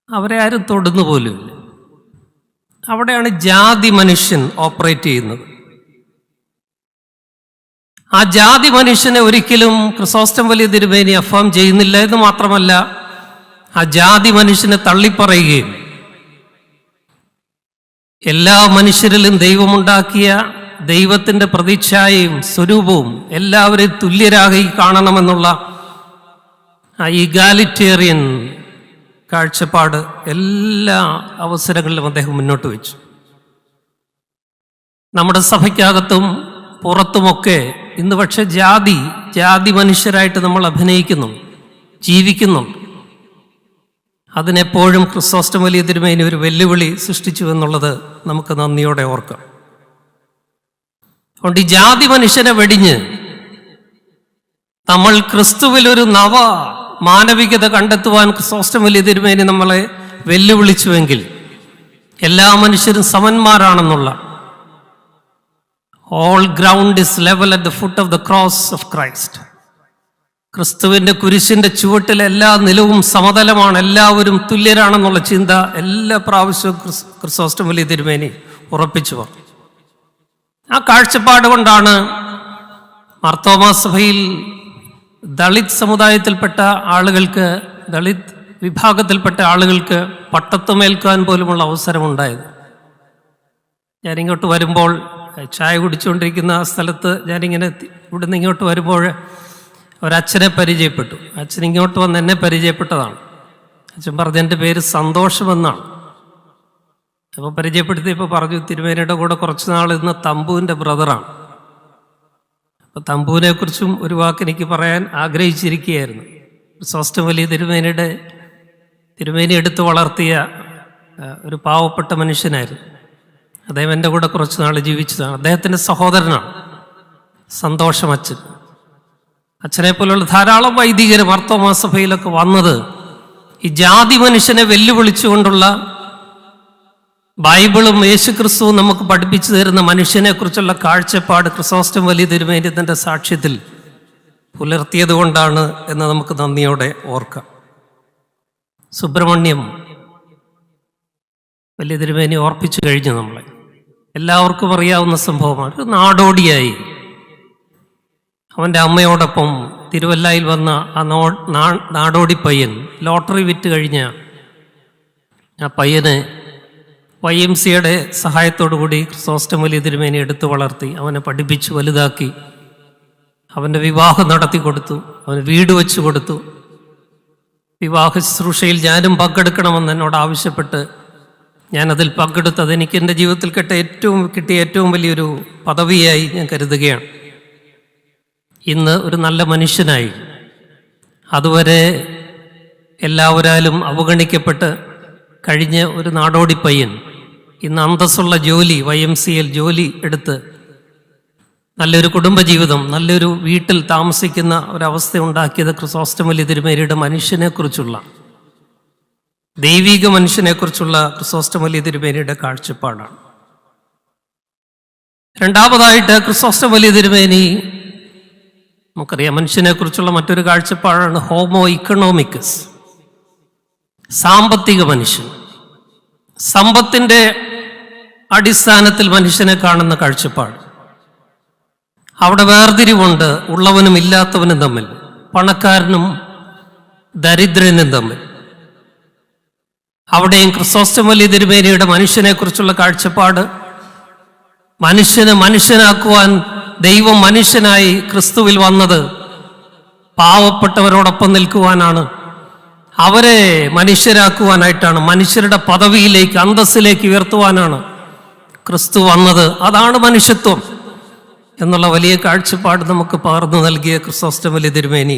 അവരെ ആരും തൊടുന്നു പോലുമില്ല. അവിടെയാണ് ജാതി മനുഷ്യൻ ഓപ്പറേറ്റ് ചെയ്യുന്നത്. ആ ജാതി മനുഷ്യനെ ഒരിക്കലും ക്രിസോസ്റ്റം വലിയ തിരുമേനി അഫാം ചെയ്യുന്നില്ല എന്ന് മാത്രമല്ല, ആ ജാതി മനുഷ്യനെ തള്ളിപ്പറയുകയും എല്ലാ മനുഷ്യരിലും ദൈവമുണ്ടാക്കിയ ദൈവത്തിൻ്റെ പ്രതിച്ഛായയും സ്വരൂപവും എല്ലാവരെയും തുല്യരായി കാണണമെന്നുള്ള ആ ഇഗാലിറ്റേറിയൻ കാഴ്ചപ്പാട് എല്ലാ അവസരങ്ങളിലും അദ്ദേഹം മുന്നോട്ട് വെച്ചു. നമ്മുടെ സഭയ്ക്കകത്തും പുറത്തുമൊക്കെ ഇന്ന് പക്ഷെ ജാതി മനുഷ്യരായിട്ട് നമ്മൾ അഭിനയിക്കുന്നു, ജീവിക്കുന്നു. അതിനെപ്പോഴും ക്രിസോസ്റ്റം വലിയ തിരുമേനി ഒരു വെല്ലുവിളി സൃഷ്ടിച്ചു എന്നുള്ളത് നമുക്ക് നന്ദിയോടെ ഓർക്കാം. അതുകൊണ്ട് ഈ ജാതി മനുഷ്യനെ വെടിഞ്ഞ് നമ്മൾ ക്രിസ്തുവിൽ ഒരു നവ മാനവികത കണ്ടെത്തുവാൻ ക്രിസോസ്റ്റം വലിയ തിരുമേനി നമ്മളെ വെല്ലുവിളിച്ചുവെങ്കിൽ എല്ലാ മനുഷ്യരും സമന്മാരാണെന്നുള്ള all ground is level at the foot of the cross of Christ, ക്രിസ്തുവിൻ്റെ കുരിശിൻ്റെ ചുവട്ടിൽ എല്ലാ നിലവും സമതലമാണ്, എല്ലാവരും തുല്യരാണെന്നുള്ള ചിന്ത എല്ലാ പ്രാവശ്യവും ക്രിസോസ്റ്റം വലിയ തിരുമേനി ഉറപ്പിച്ചു പറഞ്ഞു. ആ കാഴ്ചപ്പാട് കൊണ്ടാണ് മാർത്തോമാ സഭയിൽ ദളിത് സമുദായത്തിൽപ്പെട്ട ആളുകൾക്ക്, ദളിത് വിഭാഗത്തിൽപ്പെട്ട ആളുകൾക്ക് പട്ടത്വമേൽക്കാൻ പോലുമുള്ള അവസരമുണ്ടായത്. ഞാനിങ്ങോട്ട് വരുമ്പോൾ ചായ കുടിച്ചുകൊണ്ടിരിക്കുന്ന സ്ഥലത്ത് ഞാനിങ്ങനെ ഇവിടുന്ന് ഇങ്ങോട്ട് വരുമ്പോൾ ഒരച്ഛനെ പരിചയപ്പെട്ടു. അച്ഛൻ ഇങ്ങോട്ട് വന്ന് എന്നെ പരിചയപ്പെട്ടതാണ്. അച്ഛൻ പറഞ്ഞ എൻ്റെ പേര് സന്തോഷമെന്നാണ്. അപ്പോൾ പരിചയപ്പെടുത്തിയപ്പോൾ പറഞ്ഞു, തിരുമേനിയുടെ കൂടെ കുറച്ച് നാൾ ഇന്ന് തമ്പുവിൻ്റെ ബ്രദറാണ്. അപ്പോൾ തമ്പുവിനെ കുറിച്ചും ഒരു വാക്ക് എനിക്ക് പറയാൻ ആഗ്രഹിച്ചിരിക്കുകയായിരുന്നു. ക്രിസോസ്റ്റം വലിയ തിരുമേനി എടുത്തു വളർത്തിയ ഒരു പാവപ്പെട്ട മനുഷ്യനായിരുന്നു. അദ്ദേഹം എൻ്റെ കൂടെ കുറച്ച് നാൾ ജീവിച്ചതാണ്. അദ്ദേഹത്തിൻ്റെ സഹോദരനാണ് സന്തോഷം അച്ഛൻ. അച്ഛനെ പോലുള്ള ധാരാളം വൈദികർ മാർത്തോമാ സഭയിലൊക്കെ വന്നത് ഈ ജാതി മനുഷ്യനെ വെല്ലുവിളിച്ചുകൊണ്ടുള്ള ബൈബിളും യേശുക്രിസ്തുവും നമുക്ക് പഠിപ്പിച്ചു തരുന്ന മനുഷ്യനെ കുറിച്ചുള്ള കാഴ്ചപ്പാട് ക്രിസോസ്റ്റം വലിയ തിരുമേനി തൻ്റെ സാക്ഷ്യത്തിൽ പുലർത്തിയത് കൊണ്ടാണ് എന്ന് നമുക്ക് നന്ദിയോടെ ഓർക്കാം. സുബ്രഹ്മണ്യം വലിയ തിരുമേനി ഓർപ്പിച്ചു കഴിഞ്ഞു. നമ്മളെ എല്ലാവർക്കും അറിയാവുന്ന സംഭവമാണ്. ഒരു നാടോടിയായി അവൻ്റെ അമ്മയോടൊപ്പം തിരുവല്ലയിൽ വന്ന ആ നാടോടി പയ്യൻ ലോട്ടറി വിറ്റ് കഴിഞ്ഞ ആ പയ്യനെ YMCയുടെ സഹായത്തോടുകൂടി ക്രിസോസ്റ്റം വലിയ തിരുമേനി എടുത്തു വളർത്തി, അവനെ പഠിപ്പിച്ചു വലുതാക്കി, അവൻ്റെ വിവാഹം നടത്തി കൊടുത്തു, അവന് വീട് വെച്ച് കൊടുത്തു. വിവാഹ ശുശ്രൂഷയിൽ ഞാനും പങ്കെടുക്കണമെന്ന് എന്നോട് ആവശ്യപ്പെട്ട് ഞാനതിൽ പങ്കെടുത്ത് അതെനിക്ക് എൻ്റെ ജീവിതത്തിൽ കിട്ടിയ ഏറ്റവും വലിയൊരു പദവിയായി ഞാൻ കരുതുകയാണ്. ഇന്ന് ഒരു നല്ല മനുഷ്യനായി, അതുവരെ എല്ലാവരാലും അവഗണിക്കപ്പെട്ട് കഴിഞ്ഞ ഒരു നാടോടി പയ്യൻ ഇന്ന് അന്തസ്സുള്ള ജോലി, YMCയിൽ ജോലി എടുത്ത് നല്ലൊരു കുടുംബജീവിതം, നല്ലൊരു വീട്ടിൽ താമസിക്കുന്ന ഒരവസ്ഥ ഉണ്ടാക്കിയത് ക്രിസോസ്റ്റം വലിയ തിരുമേനിയുടെ മനുഷ്യനെക്കുറിച്ചുള്ള, ദൈവിക മനുഷ്യനെക്കുറിച്ചുള്ള ക്രിസോസ്റ്റം വലിയ തിരുമേനിയുടെ കാഴ്ചപ്പാടാണ്. രണ്ടാമതായിട്ട് ക്രിസോസ്റ്റം വലിയ തിരുമേനി, നമുക്കറിയാം മനുഷ്യനെക്കുറിച്ചുള്ള മറ്റൊരു കാഴ്ചപ്പാടാണ് ഹോമോ ഇക്കണോമിക്കസ്, സാമ്പത്തിക മനുഷ്യൻ. സമ്പത്തിൻ്റെ അടിസ്ഥാനത്തിൽ മനുഷ്യനെ കാണുന്ന കാഴ്ചപ്പാട്. അവിടെ വേർതിരിവുണ്ട് ഉള്ളവനും ഇല്ലാത്തവനും തമ്മിൽ, പണക്കാരനും ദരിദ്രനും തമ്മിൽ. അവിടെയും ക്രിസോസ്റ്റം വലിയ തിരുമേനിയുടെ മനുഷ്യനെക്കുറിച്ചുള്ള കാഴ്ചപ്പാട്, മനുഷ്യനെ മനുഷ്യനാക്കുവാൻ ദൈവം മനുഷ്യനായി ക്രിസ്തുവിൽ വന്നത് പാവപ്പെട്ടവരോടൊപ്പം നിൽക്കുവാനാണ്, അവരെ മനുഷ്യരാക്കുവാനായിട്ടാണ്, മനുഷ്യരുടെ പദവിയിലേക്ക് അന്തസ്സിലേക്ക് ഉയർത്തുവാനാണ് ക്രിസ്തു വന്നത്. അതാണ് മനുഷ്യത്വം എന്നുള്ള വലിയ കാഴ്ചപ്പാട് നമുക്ക് പകർന്നു നൽകിയ ക്രിസോസ്റ്റം വലിയ തിരുമേനി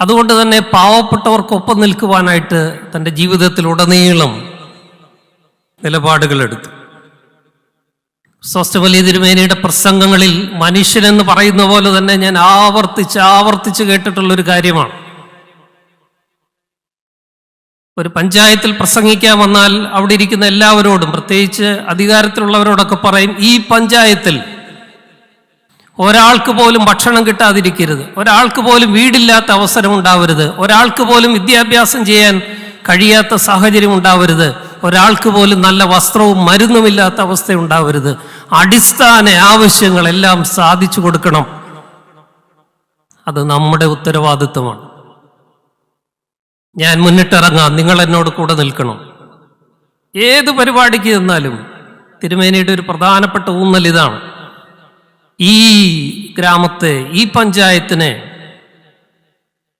അതുകൊണ്ട് തന്നെ പാവപ്പെട്ടവർക്കൊപ്പം നിൽക്കുവാനായിട്ട് തൻ്റെ ജീവിതത്തിലുടനീളം നിലപാടുകളെടുത്തു. ക്രിസോസ്റ്റം വലിയ തിരുമേനിയുടെ പ്രസംഗങ്ങളിൽ മനുഷ്യനെന്ന് പറയുന്ന പോലെ തന്നെ ഞാൻ ആവർത്തിച്ച് കേട്ടിട്ടുള്ളൊരു കാര്യമാണ്. ഒരു പഞ്ചായത്തിൽ പ്രസംഗിക്കാൻ വന്നാൽ അവിടെ ഇരിക്കുന്ന എല്ലാവരോടും, പ്രത്യേകിച്ച് അധികാരത്തിലുള്ളവരോടൊക്കെ പറയും, ഈ പഞ്ചായത്തിൽ ഒരാൾക്ക് പോലും ഭക്ഷണം കിട്ടാതിരിക്കരുത്, ഒരാൾക്ക് പോലും വീടില്ലാത്ത അവസരം ഉണ്ടാവരുത്, ഒരാൾക്ക് പോലും വിദ്യാഭ്യാസം ചെയ്യാൻ കഴിയാത്ത സാഹചര്യം ഉണ്ടാവരുത്, ഒരാൾക്ക് പോലും നല്ല വസ്ത്രവും മരുന്നുമില്ലാത്ത അവസ്ഥ ഉണ്ടാവരുത്. അടിസ്ഥാന ആവശ്യങ്ങളെല്ലാം സാധിച്ചു കൊടുക്കണം. അത് നമ്മുടെ ഉത്തരവാദിത്വമാണ്. ഞാൻ മുന്നിട്ടിറങ്ങാം, നിങ്ങൾ എന്നോട് കൂടെ നിൽക്കണം. ഏത് പരിപാടിക്ക് ചെന്നാലും തിരുമേനിയുടെ ഒരു പ്രധാനപ്പെട്ട ഊന്നൽ ഇതാണ്: ഈ ഗ്രാമത്തെ, ഈ പഞ്ചായത്തിനെ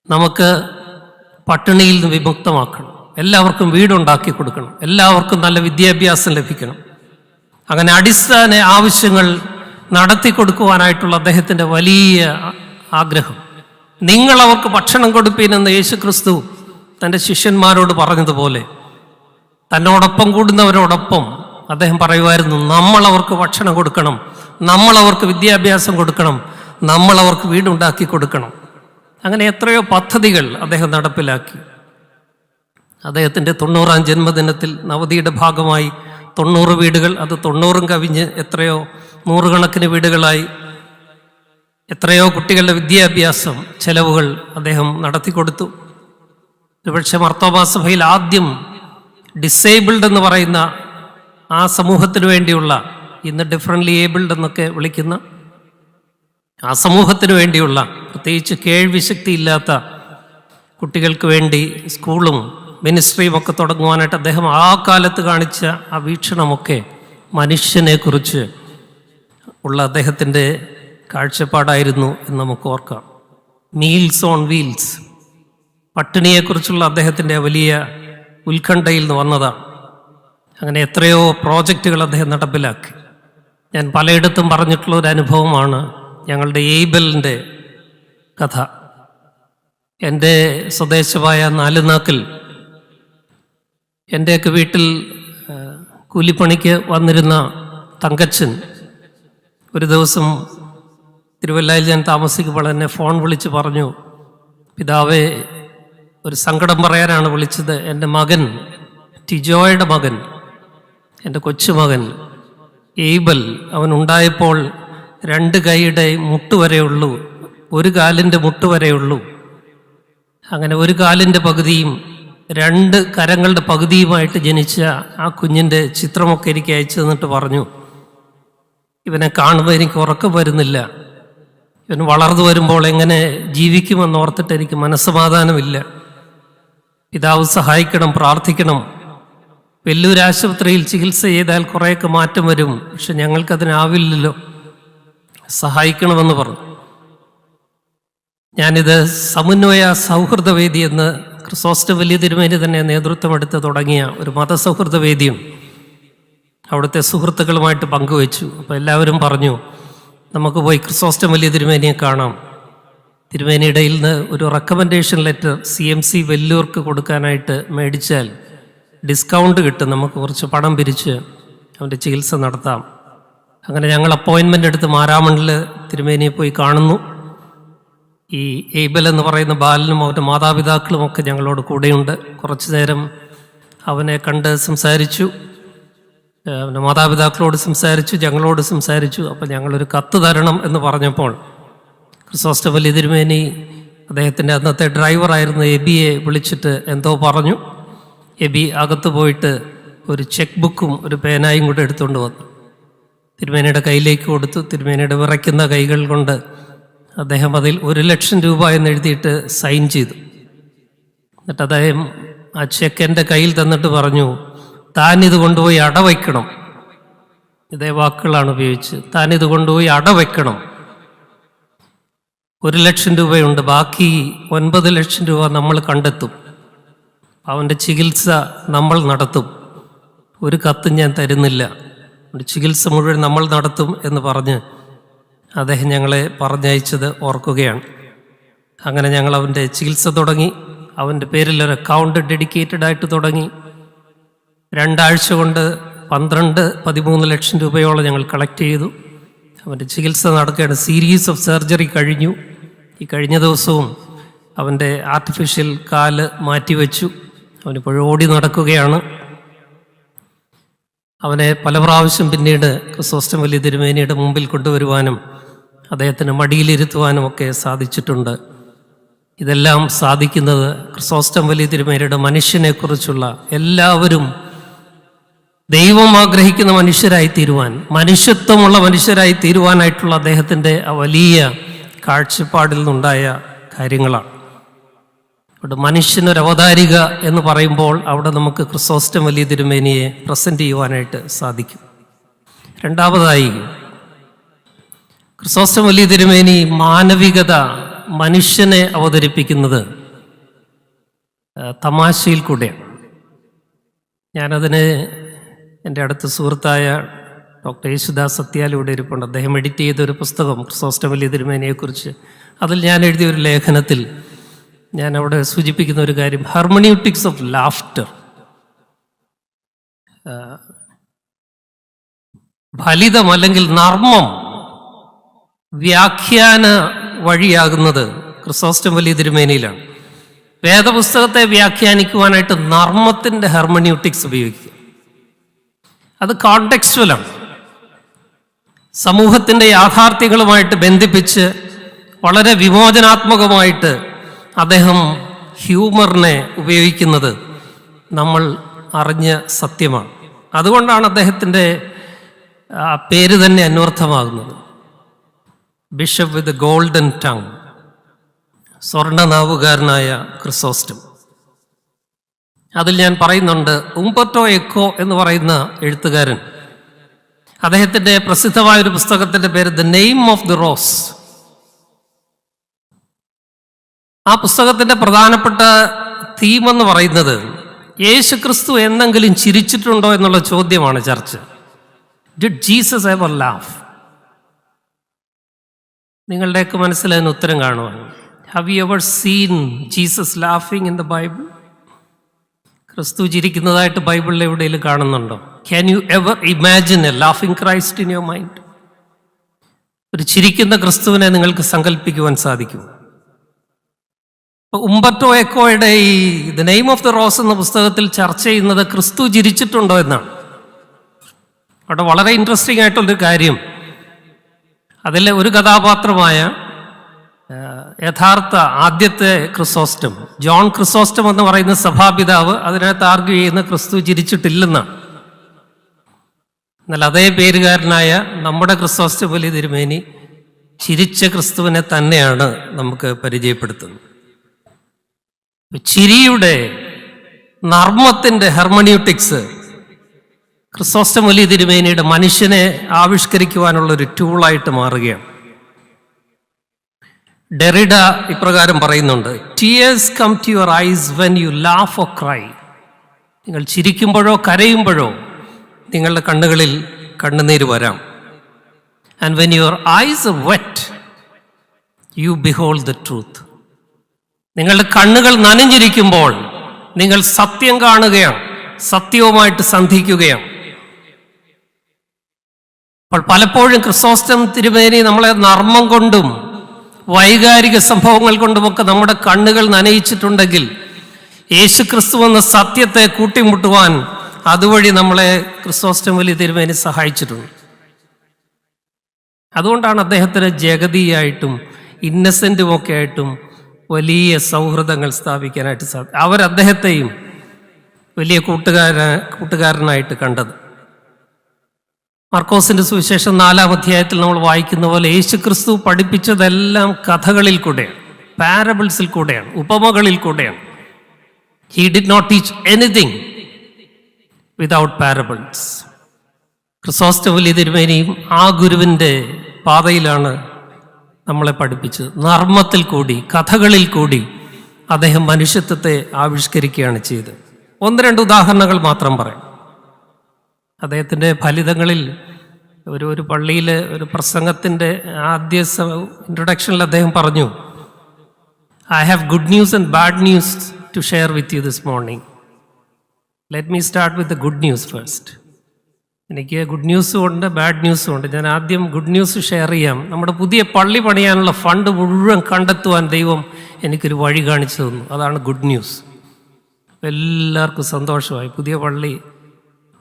നമുക്ക് പട്ടിണിയിൽ നിന്ന് വിമുക്തമാക്കണം. എല്ലാവർക്കും വീടുണ്ടാക്കി കൊടുക്കണം, എല്ലാവർക്കും നല്ല വിദ്യാഭ്യാസം ലഭിക്കണം. അങ്ങനെ അടിസ്ഥാന ആവശ്യങ്ങൾ നടത്തി കൊടുക്കുവാനായിട്ടുള്ള അദ്ദേഹത്തിൻ്റെ വലിയ ആഗ്രഹം. നിങ്ങൾ അവർക്ക് ഭക്ഷണം കൊടുപ്പീനെന്ന് യേശുക്രിസ്തു തൻ്റെ ശിഷ്യന്മാരോട് പറഞ്ഞതുപോലെ തന്നോടൊപ്പം കൂടുന്നവരോടൊപ്പം അദ്ദേഹം പറയുമായിരുന്നു, നമ്മൾ അവർക്ക് ഭക്ഷണം കൊടുക്കണം, നമ്മൾ അവർക്ക് വിദ്യാഭ്യാസം കൊടുക്കണം, നമ്മൾ അവർക്ക് വീടുണ്ടാക്കി കൊടുക്കണം. അങ്ങനെ എത്രയോ പദ്ധതികൾ അദ്ദേഹം നടപ്പിലാക്കി. അദ്ദേഹത്തിൻ്റെ 90-ാം ജന്മദിനത്തിൽ നവതിയുടെ ഭാഗമായി 90 വീടുകൾ, അത് 90-ഉം കവിഞ്ഞ് എത്രയോ നൂറുകണക്കിന് വീടുകളായി. എത്രയോ കുട്ടികളുടെ വിദ്യാഭ്യാസം ചെലവുകൾ അദ്ദേഹം നടത്തിക്കൊടുത്തു. ഒരുപക്ഷെ മർത്തോമാ സഭയിൽ ആദ്യം ഡിസേബിൾഡ് എന്ന് പറയുന്ന ആ സമൂഹത്തിന് വേണ്ടിയുള്ള, ഇന്ന് ഡിഫറൻ്റ്ലി ഏബിൾഡ് എന്നൊക്കെ വിളിക്കുന്ന ആ സമൂഹത്തിന് വേണ്ടിയുള്ള, പ്രത്യേകിച്ച് കേൾവിശക്തി ഇല്ലാത്ത കുട്ടികൾക്ക് വേണ്ടി സ്കൂളും മിനിസ്ട്രിയും ഒക്കെ തുടങ്ങുവാനായിട്ട് അദ്ദേഹം ആ കാലത്ത് കാണിച്ച ആ വീക്ഷണമൊക്കെ മനുഷ്യനെക്കുറിച്ച് ഉള്ള അദ്ദേഹത്തിൻ്റെ കാഴ്ചപ്പാടായിരുന്നു എന്ന് നമുക്ക് ഓർക്കാം. മീൽസ് ഓൺ വീൽസ്, പട്ടിണിയെക്കുറിച്ചുള്ള അദ്ദേഹത്തിൻ്റെ വലിയ ഉത്കണ്ഠയിൽ നിന്ന് വന്നതാണ്. അങ്ങനെ എത്രയോ പ്രോജക്റ്റുകൾ അദ്ദേഹം നടപ്പിലാക്കി. ഞാൻ പലയിടത്തും പറഞ്ഞിട്ടുള്ള ഒരു അനുഭവമാണ് ഞങ്ങളുടെ ഏബലിൻ്റെ കഥ. എൻ്റെ സ്വദേശമായ നാലുനാക്കിൽ എൻ്റെയൊക്കെ വീട്ടിൽ കൂലിപ്പണിക്ക് വന്നിരുന്ന തങ്കച്ചൻ ഒരു ദിവസം തിരുവല്ലയിൽ ഞാൻ താമസിക്കുമ്പോൾ എന്നെ ഫോൺ വിളിച്ച് പറഞ്ഞു, പിതാവേ, ഒരു സങ്കടം പറയാനാണ് വിളിച്ചത്. എൻ്റെ മകൻ, ടിജോയുടെ മകൻ, എൻ്റെ കൊച്ചുമകൻ ഏബൽ, അവനുണ്ടായപ്പോൾ 2 കൈയുടെ മുട്ടുവരെയുള്ളൂ, 1 കാലിൻ്റെ മുട്ടുവരെയുള്ളൂ. അങ്ങനെ 1 കാലിൻ്റെ പകുതിയും 2 കരങ്ങളുടെ പകുതിയുമായിട്ട് ജനിച്ച ആ കുഞ്ഞിൻ്റെ ചിത്രമൊക്കെ എനിക്ക് അയച്ചു തന്നിട്ട് പറഞ്ഞു, ഇവനെ കാണുമ്പോൾ എനിക്ക് ഉറക്കം വരുന്നില്ല, ഇവൻ വളർന്നു വരുമ്പോൾ എങ്ങനെ ജീവിക്കുമെന്ന് ഓർത്തിട്ട് എനിക്ക് മനസ്സമാധാനമില്ല. പിതാവ് സഹായിക്കണം, പ്രാർത്ഥിക്കണം. വെല്ലൂർ ആശുപത്രിയിൽ ചികിത്സ ചെയ്താൽ കുറേയൊക്കെ മാറ്റം വരും, പക്ഷെ ഞങ്ങൾക്കതിനാവില്ലല്ലോ, സഹായിക്കണമെന്ന് പറഞ്ഞു. ഞാനിത് സമന്വയ സൗഹൃദവേദി എന്ന് ക്രിസോസ്റ്റം വലിയ തിരുമേനി തന്നെ നേതൃത്വമെടുത്ത് തുടങ്ങിയ ഒരു മതസൗഹൃദ വേദിയും അവിടുത്തെ സുഹൃത്തുക്കളുമായിട്ട് പങ്കുവച്ചു. അപ്പോൾ എല്ലാവരും പറഞ്ഞു, നമുക്ക് പോയി ക്രിസോസ്റ്റം വലിയ തിരുമേനിയെ കാണാം. തിരുമേനിയുടെ നിന്ന് ഒരു റെക്കമെൻഡേഷൻ ലെറ്റർ CMC വെല്ലൂർക്ക് കൊടുക്കാനായിട്ട് മേടിച്ചാൽ ഡിസ്കൗണ്ട് കിട്ടും, നമുക്ക് കുറച്ച് പണം പിരിച്ച് അവൻ്റെ ചികിത്സ നടത്താം. അങ്ങനെ ഞങ്ങൾ അപ്പോയിൻമെൻ്റ് എടുത്ത് മാരാമണ്ണിൽ തിരുമേനിയെ പോയി കാണുന്നു. ഈ ഏബൽ എന്ന് പറയുന്ന ബാലനും അവൻ്റെ മാതാപിതാക്കളുമൊക്കെ ഞങ്ങളോട് കൂടെയുണ്ട്. കുറച്ചു നേരം അവനെ കണ്ട് സംസാരിച്ചു, അവൻ്റെ മാതാപിതാക്കളോട് സംസാരിച്ചു, ഞങ്ങളോട് സംസാരിച്ചു. അപ്പോൾ ഞങ്ങളൊരു കത്ത് തരണം എന്ന് പറഞ്ഞപ്പോൾ ക്രിസോസ്റ്റം വലിയ തിരുമേനി അദ്ദേഹത്തിൻ്റെ അന്നത്തെ ഡ്രൈവറായിരുന്ന എബിയെ വിളിച്ചിട്ട് എന്തോ പറഞ്ഞു. എബി അകത്ത് പോയിട്ട് ഒരു ചെക്ക് ബുക്കും ഒരു പേനായും കൂടെ എടുത്തുകൊണ്ട് വന്നു. തിരുമേനിയുടെ കയ്യിലേക്ക് കൊടുത്തു. തിരുമേനിയുടെ വിറയ്ക്കുന്ന കൈകൾ കൊണ്ട് അദ്ദേഹം അതിൽ 1,00,000 രൂപ എന്ന് എഴുതിയിട്ട് സൈൻ ചെയ്തു. എന്നിട്ട് അദ്ദേഹം ആ ചെക്ക് എൻ്റെ കയ്യിൽ തന്നിട്ട് പറഞ്ഞു, താനിത് കൊണ്ടുപോയി അടവയ്ക്കണം. ഇതേ വാക്കുകളാണ് ഉപയോഗിച്ച്, താനിത് കൊണ്ടുപോയി അടവയ്ക്കണം. 1,00,000 രൂപയുണ്ട്, ബാക്കി 9,00,000 രൂപ നമ്മൾ കണ്ടെത്തും, അവൻ്റെ ചികിത്സ നമ്മൾ നടത്തും, ഒരു കത്തും ഞാൻ തരുന്നില്ല, ചികിത്സ മുഴുവൻ നമ്മൾ നടത്തും എന്ന് പറഞ്ഞ് അദ്ദേഹം ഞങ്ങളെ പറഞ്ഞയച്ചത് ഓർക്കുകയാണ്. അങ്ങനെ ഞങ്ങൾ അവൻ്റെ ചികിത്സ തുടങ്ങി. അവൻ്റെ പേരിൽ ഒരു അക്കൗണ്ട് ഡെഡിക്കേറ്റഡ് ആയിട്ട് തുടങ്ങി. 2 ആഴ്ച കൊണ്ട് 12-13 ലക്ഷം രൂപയോളം ഞങ്ങൾ കളക്ട് ചെയ്തു. അവൻ്റെ ചികിത്സ നടക്കുകയാണ്. സീരീസ് ഓഫ് സർജറി കഴിഞ്ഞു. ഈ കഴിഞ്ഞ ദിവസവും അവൻ്റെ ആർട്ടിഫിഷ്യൽ കാല് മാറ്റിവെച്ചു. അവനിപ്പോഴും ഓടി നടക്കുകയാണ്. അവനെ പല പ്രാവശ്യം പിന്നീട് ക്രിസോസ്റ്റം വലിയ തിരുമേനിയുടെ മുമ്പിൽ കൊണ്ടുവരുവാനും അദ്ദേഹത്തിന് മടിയിലിരുത്തുവാനും ഒക്കെ സാധിച്ചിട്ടുണ്ട്. ഇതെല്ലാം സാധിക്കുന്നത് ക്രിസോസ്റ്റം വലിയ തിരുമേനിയുടെ മനുഷ്യനെക്കുറിച്ചുള്ള, എല്ലാവരും ദൈവം ആഗ്രഹിക്കുന്ന മനുഷ്യരായി തീരുവാൻ, മനുഷ്യത്വമുള്ള മനുഷ്യരായി തീരുവാനായിട്ടുള്ള അദ്ദേഹത്തിൻ്റെ ആ വലിയ കാഴ്ചപ്പാടിൽ നിന്നുണ്ടായ കാര്യങ്ങളാണ്. അവിടെ മനുഷ്യനൊരവതാരിക എന്ന് പറയുമ്പോൾ അവിടെ നമുക്ക് ക്രിസോസ്റ്റം വലിയ തിരുമേനിയെ പ്രസൻറ്റ് ചെയ്യുവാനായിട്ട് സാധിക്കും. രണ്ടാമതായി, ക്രിസോസ്റ്റം വലിയ തിരുമേനി മാനവികത, മനുഷ്യനെ അവതരിപ്പിക്കുന്നത് തമാശയിൽ കൂടെയാണ്. ഞാനതിന് എൻ്റെ അടുത്ത സുഹൃത്തായ ഡോക്ടർ യേശുദാസ് സത്യാലൂടെ ഇരിപ്പുണ്ട്. അദ്ദേഹം എഡിറ്റ് ചെയ്തൊരു പുസ്തകം ക്രിസോസ്റ്റം വലിയ തിരുമേനിയെക്കുറിച്ച്. അതിൽ ഞാൻ എഴുതിയ ഒരു ലേഖനത്തിൽ ഞാൻ അവിടെ സൂചിപ്പിക്കുന്ന ഒരു കാര്യം, ഹെർമന്യൂട്ടിക്സ് ഓഫ് ലാഫ്റ്റർ. ഫലിതം അല്ലെങ്കിൽ നർമ്മം വ്യാഖ്യാന വഴിയാകുന്നത് ക്രിസോസ്റ്റം വലിയ തിരുമേനിയിലാണ്. വേദപുസ്തകത്തെ വ്യാഖ്യാനിക്കുവാനായിട്ട് നർമ്മത്തിൻ്റെ ഹെർമന്യൂട്ടിക്സ് ഉപയോഗിക്കുക. അത് കോണ്ടെക്സ്റ്റുവലാണ്. സമൂഹത്തിൻ്റെ യാഥാർത്ഥ്യങ്ങളുമായിട്ട് ബന്ധിപ്പിച്ച് വളരെ വിമോചനാത്മകമായിട്ട് അദ്ദേഹം ഹ്യൂമറിനെ ഉപയോഗിക്കുന്നത് നമ്മൾ അറിഞ്ഞ സത്യമാണ്. അതുകൊണ്ടാണ് അദ്ദേഹത്തിൻ്റെ പേര് തന്നെ അന്വർത്ഥമാകുന്നത്, ബിഷപ്പ് വിത്ത് ഗോൾഡൻ ടങ്, സ്വർണ്ണനാവുകാരനായ ക്രിസോസ്റ്റം. അതിൽ ഞാൻ പറയുന്നുണ്ട്, ഉംബർട്ടോ എക്കോ എന്ന് പറയുന്ന എഴുത്തുകാരൻ, അദ്ദേഹത്തിൻ്റെ പ്രസിദ്ധമായൊരു പുസ്തകത്തിൻ്റെ പേര് the name of the rose. ആ പുസ്തകത്തിൻ്റെ പ്രധാനപ്പെട്ട തീം എന്ന് പറയുന്നത് യേശു ക്രിസ്തു എന്തെങ്കിലും ചിരിച്ചിട്ടുണ്ടോ എന്നുള്ള ചോദ്യമാണ് ചർച്ച. Did Jesus ever laugh? നിങ്ങളുടെയൊക്കെ മനസ്സിൽ അതിന് ഉത്തരം കാണുവാണ്. Have you ever seen Jesus ലാഫിങ് ഇൻ ദ ബൈബിൾ? ക്രിസ്തു ചിരിക്കുന്നതായിട്ട് ബൈബിളിൽ എവിടെയെങ്കിലും കാണുന്നുണ്ടോ? Can you ever imagine a ലാഫിങ് ക്രൈസ്റ്റ് ഇൻ യുവർ മൈൻഡ്? ഒരു ചിരിക്കുന്ന ക്രിസ്തുവിനെ നിങ്ങൾക്ക് സങ്കല്പിക്കുവാൻ സാധിക്കും. ഉംബർട്ടോ എക്കോയുടെ ഈ the name of the rose എന്ന പുസ്തകത്തിൽ ചർച്ച ചെയ്യുന്നത് ക്രിസ്തു ചിരിച്ചിട്ടുണ്ടോ എന്നാണ്. അവിടെ വളരെ ഇൻട്രസ്റ്റിംഗ് ആയിട്ടുള്ളൊരു കാര്യം, അതിലെ ഒരു കഥാപാത്രമായ യഥാർത്ഥ ആദ്യത്തെ ക്രിസോസ്റ്റം, ജോൺ ക്രിസോസ്റ്റം എന്ന് പറയുന്ന സഭാപിതാവ്, അതിനകത്ത് ആർഗ്യൂ ചെയ്യുന്ന ക്രിസ്തു ചിരിച്ചിട്ടില്ലെന്നാണ്. എന്നാൽ അതേ പേരുകാരനായ നമ്മുടെ ക്രിസോസ്റ്റം വലിയ തിരുമേനി ചിരിച്ച ക്രിസ്തുവിനെ തന്നെയാണ് നമുക്ക് പരിചയപ്പെടുത്തുന്നത്. ചിരിയുടെ നർമ്മത്തിൻ്റെ ഹെർമന്യൂട്ടിക്സ് ക്രിസോസ്റ്റം വലിയ തിരുമേനിയുടെ മനുഷ്യനെ ആവിഷ്കരിക്കുവാനുള്ളൊരു ടൂളായിട്ട് മാറുകയാണ്. ഡെറിഡ ഇപ്രകാരം പറയുന്നുണ്ട്, tears come to your eyes when you laugh or cry. നിങ്ങൾ ചിരിക്കുമ്പോഴോ കരയുമ്പോഴോ നിങ്ങളുടെ കണ്ണുകളിൽ കണ്ണുനീര് വരാം. And when your eyes are wet you behold the truth. നിങ്ങളുടെ കണ്ണുകൾ നനഞ്ഞിരിക്കുമ്പോൾ നിങ്ങൾ സത്യം കാണുകയാണ്, സത്യവുമായിട്ട് സന്ധിക്കുകയാണ്. അപ്പോൾ പലപ്പോഴും ക്രിസോസ്റ്റം തിരുമേനി നമ്മളെ നർമ്മം കൊണ്ടും വൈകാരിക സംഭവങ്ങൾ കൊണ്ടുമൊക്കെ നമ്മുടെ കണ്ണുകൾ നനയിച്ചിട്ടുണ്ടെങ്കിൽ യേശുക്രിസ്തു എന്ന സത്യത്തെ കൂട്ടിമുട്ടുവാൻ അതുവഴി നമ്മളെ ക്രിസോസ്റ്റം വലിയ തിരുമേനി സഹായിച്ചിട്ടുണ്ട്. അതുകൊണ്ടാണ് അദ്ദേഹത്തിന് ജഗതിയായിട്ടും ഇന്നസെൻറ്റും ഒക്കെ ആയിട്ടും വലിയ സൗഹൃദങ്ങൾ സ്ഥാപിക്കാനായിട്ട് സാധിക്കും. അദ്ദേഹത്തെയും വലിയ കൂട്ടുകാരനായിട്ട് കണ്ടത്. മർക്കോസിന്റെ സുവിശേഷം 4-ാം അധ്യായത്തിൽ നമ്മൾ വായിക്കുന്ന പോലെ യേശുക്രിസ്തു പഠിപ്പിച്ചതെല്ലാം കഥകളിൽ കൂടെയാണ്, പാരബിൾസിൽ കൂടെയാണ്, ഉപമകളിൽ കൂടെയാണ്. He did not teach anything without parables. Chrysostom വലിയ തിരുമേനിയും ആ ഗുരുവിൻ്റെ പാതയിലാണ് നമ്മളെ പഠിപ്പിച്ചത്. നർമ്മത്തിൽ കൂടി, കഥകളിൽ കൂടി അദ്ദേഹം മനുഷ്യത്വത്തെ ആവിഷ്കരിക്കുകയാണ് ചെയ്തത്. 1-2 ഉദാഹരണങ്ങൾ മാത്രം പറയാം. അദ്ദേഹത്തിൻ്റെ ഫലിതങ്ങളിൽ ഒരു പള്ളിയിൽ ഒരു പ്രസംഗത്തിൻ്റെ ആദ്യ ഇൻട്രൊഡക്ഷനിൽ അദ്ദേഹം പറഞ്ഞു, I have good news and bad news to share with you this morning. Let me start with the good news first. എനിക്ക് ഗുഡ് ന്യൂസും ഉണ്ട്, ബാഡ് ന്യൂസും ഉണ്ട്. ഞാൻ ആദ്യം ഗുഡ് ന്യൂസ് ഷെയർ ചെയ്യാം. നമ്മുടെ പുതിയ പള്ളി പണിയാനുള്ള ഫണ്ട് മുഴുവൻ കണ്ടെത്തുവാൻ ദൈവം എനിക്കൊരു വഴി കാണിച്ചു തന്നു. അതാണ് ഗുഡ് ന്യൂസ്. എല്ലാവർക്കും സന്തോഷമായി. പുതിയ പള്ളി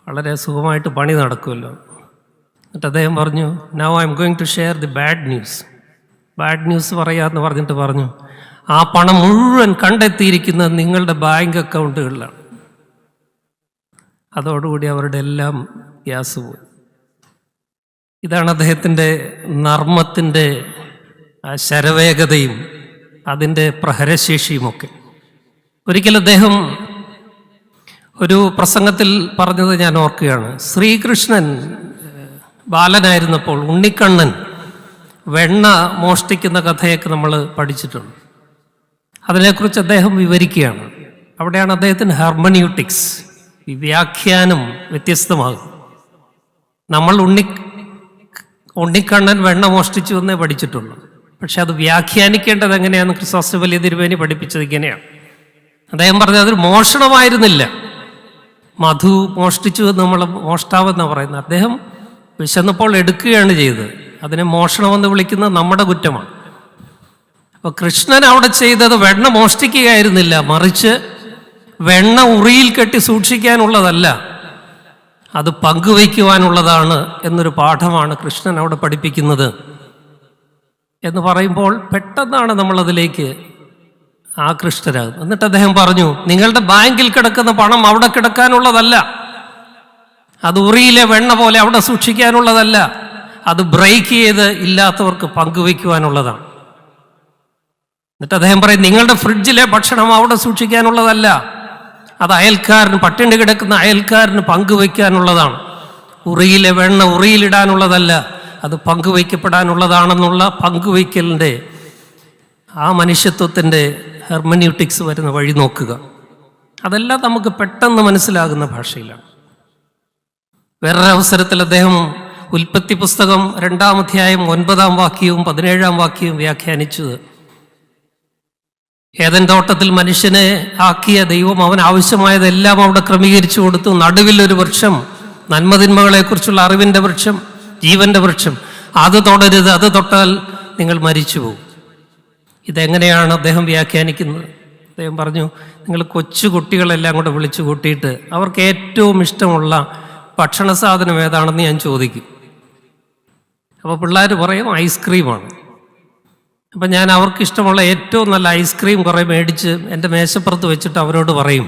വളരെ സുഖമായിട്ട് പണി നടക്കുമല്ലോ. എന്നിട്ട് അദ്ദേഹം പറഞ്ഞു, now I am going to share the bad news. Bad news പറയാമെന്ന് പറഞ്ഞിട്ട് പറഞ്ഞു, ആ പണം മുഴുവൻ കണ്ടെത്തിയിരിക്കുന്നത് നിങ്ങളുടെ ബാങ്ക് അക്കൗണ്ടുകളിലാണ്. അതോടുകൂടി അവരുടെ എല്ലാം ഗ്യാസ് പോയി. ഇതാണ് അദ്ദേഹത്തിൻ്റെ നർമ്മത്തിൻ്റെ ശരവേഗതയും അതിൻ്റെ പ്രഹരശേഷിയുമൊക്കെ. ഒരിക്കൽ അദ്ദേഹം ഒരു പ്രസംഗത്തിൽ പറഞ്ഞത് ഞാൻ ഓർക്കുകയാണ്. ശ്രീകൃഷ്ണൻ ബാലനായിരുന്നപ്പോൾ ഉണ്ണിക്കണ്ണൻ വെണ്ണ മോഷ്ടിക്കുന്ന കഥയൊക്കെ നമ്മൾ പഠിച്ചിട്ടുണ്ട്. അതിനെക്കുറിച്ച് അദ്ദേഹം വിവരിക്കുകയാണ്. അവിടെയാണ് അദ്ദേഹത്തിന് ഹെർമന്യൂട്ടിക്സ്, ഈ വ്യാഖ്യാനം വ്യത്യസ്തമാകും. നമ്മൾ ഉണ്ണിക്കണ്ണൻ വെണ്ണ മോഷ്ടിച്ചു എന്നേ പഠിച്ചിട്ടുള്ളൂ. പക്ഷെ അത് വ്യാഖ്യാനിക്കേണ്ടത് എങ്ങനെയാണെന്ന് ക്രിസോസ്റ്റം വലിയ തിരുമേനി പഠിപ്പിച്ചത് ഇങ്ങനെയാണ്. അദ്ദേഹം പറഞ്ഞത് അതൊരു മോഷണമായിരുന്നില്ല. മധു മോഷ്ടിച്ചു എന്ന് നമ്മൾ മോഷ്ടാവെന്നാണ് പറയുന്നത്. അദ്ദേഹം വിശന്നപ്പോൾ എടുക്കുകയാണ് ചെയ്തത്. അതിനെ മോഷണമെന്ന് വിളിക്കുന്നത് നമ്മുടെ കുറ്റമാണ്. അപ്പോൾ കൃഷ്ണൻ അവിടെ ചെയ്തത് വെണ്ണ മോഷ്ടിക്കുകയായിരുന്നില്ല, മറിച്ച് വെണ്ണ ഉറിയിൽ കെട്ടി സൂക്ഷിക്കാനുള്ളതല്ല, അത് പങ്കുവയ്ക്കുവാനുള്ളതാണ് എന്നൊരു പാഠമാണ് കൃഷ്ണൻ അവിടെ പഠിപ്പിക്കുന്നത് എന്ന് പറയുമ്പോൾ പെട്ടെന്നാണ് നമ്മളതിലേക്ക് ആകൃഷ്ടരാകുന്നത്. എന്നിട്ട് അദ്ദേഹം പറഞ്ഞു, നിങ്ങളുടെ ബാങ്കിൽ കിടക്കുന്ന പണം അവിടെ കിടക്കാനുള്ളതല്ല, അത് ഉറിയിലെ വെണ്ണ പോലെ അവിടെ സൂക്ഷിക്കാനുള്ളതല്ല, അത് ബ്രേക്ക് ചെയ്ത് ഇല്ലാത്തവർക്ക് പങ്കുവയ്ക്കുവാനുള്ളതാണ്. എന്നിട്ട് അദ്ദേഹം പറയും, നിങ്ങളുടെ ഫ്രിഡ്ജിലെ ഭക്ഷണം അവിടെ സൂക്ഷിക്കാനുള്ളതല്ല, അത് അയൽക്കാരന്, പട്ടിണി കിടക്കുന്ന അയൽക്കാരന് പങ്കുവയ്ക്കാനുള്ളതാണ്. ഉറിയിലെ വെണ്ണ ഉറിയിലിടാനുള്ളതല്ല, അത് പങ്കുവയ്ക്കപ്പെടാനുള്ളതാണെന്നുള്ള പങ്കുവയ്ക്കലിൻ്റെ ആ മനുഷ്യത്വത്തിൻ്റെ ഹെർമന്യൂട്ടിക്സ് വരുന്ന വഴി നോക്കുക. അതെല്ലാം നമുക്ക് പെട്ടെന്ന് മനസ്സിലാകുന്ന ഭാഷയിലാണ്. വേറൊരവസരത്തിൽ അദ്ദേഹം ഉൽപ്പത്തി പുസ്തകം 2-ാം അധ്യായം 9-ാം വാക്യവും 17-ാം വാക്യവും വ്യാഖ്യാനിച്ചത്, ഏദൻ തോട്ടത്തിൽ മനുഷ്യനെ ആക്കിയ ദൈവം അവൻ ആവശ്യമായതെല്ലാം അവിടെ ക്രമീകരിച്ചു കൊടുത്തു. നടുവിലൊരു വൃക്ഷം, നന്മതിന്മകളെക്കുറിച്ചുള്ള അറിവിൻ്റെ വൃക്ഷം, ജീവന്റെ വൃക്ഷം, അത് തൊടരുത്, അത് തൊട്ടാൽ നിങ്ങൾ മരിച്ചു പോകും. ഇതെങ്ങനെയാണ് അദ്ദേഹം വ്യാഖ്യാനിക്കുന്നത്? അദ്ദേഹം പറഞ്ഞു, നിങ്ങൾ കൊച്ചു കുട്ടികളെല്ലാം കൂടെ വിളിച്ചു കൂട്ടിയിട്ട് അവർക്ക് ഏറ്റവും ഇഷ്ടമുള്ള ഭക്ഷണ സാധനം ഏതാണെന്ന് ഞാൻ ചോദിക്കും. അപ്പോൾ പിള്ളേർ പറയും ഐസ്ക്രീമാണ്. അപ്പം ഞാൻ അവർക്കിഷ്ടമുള്ള ഏറ്റവും നല്ല ഐസ്ക്രീം കുറേ മേടിച്ച് എൻ്റെ മേശപ്പുറത്ത് വെച്ചിട്ട് അവരോട് പറയും,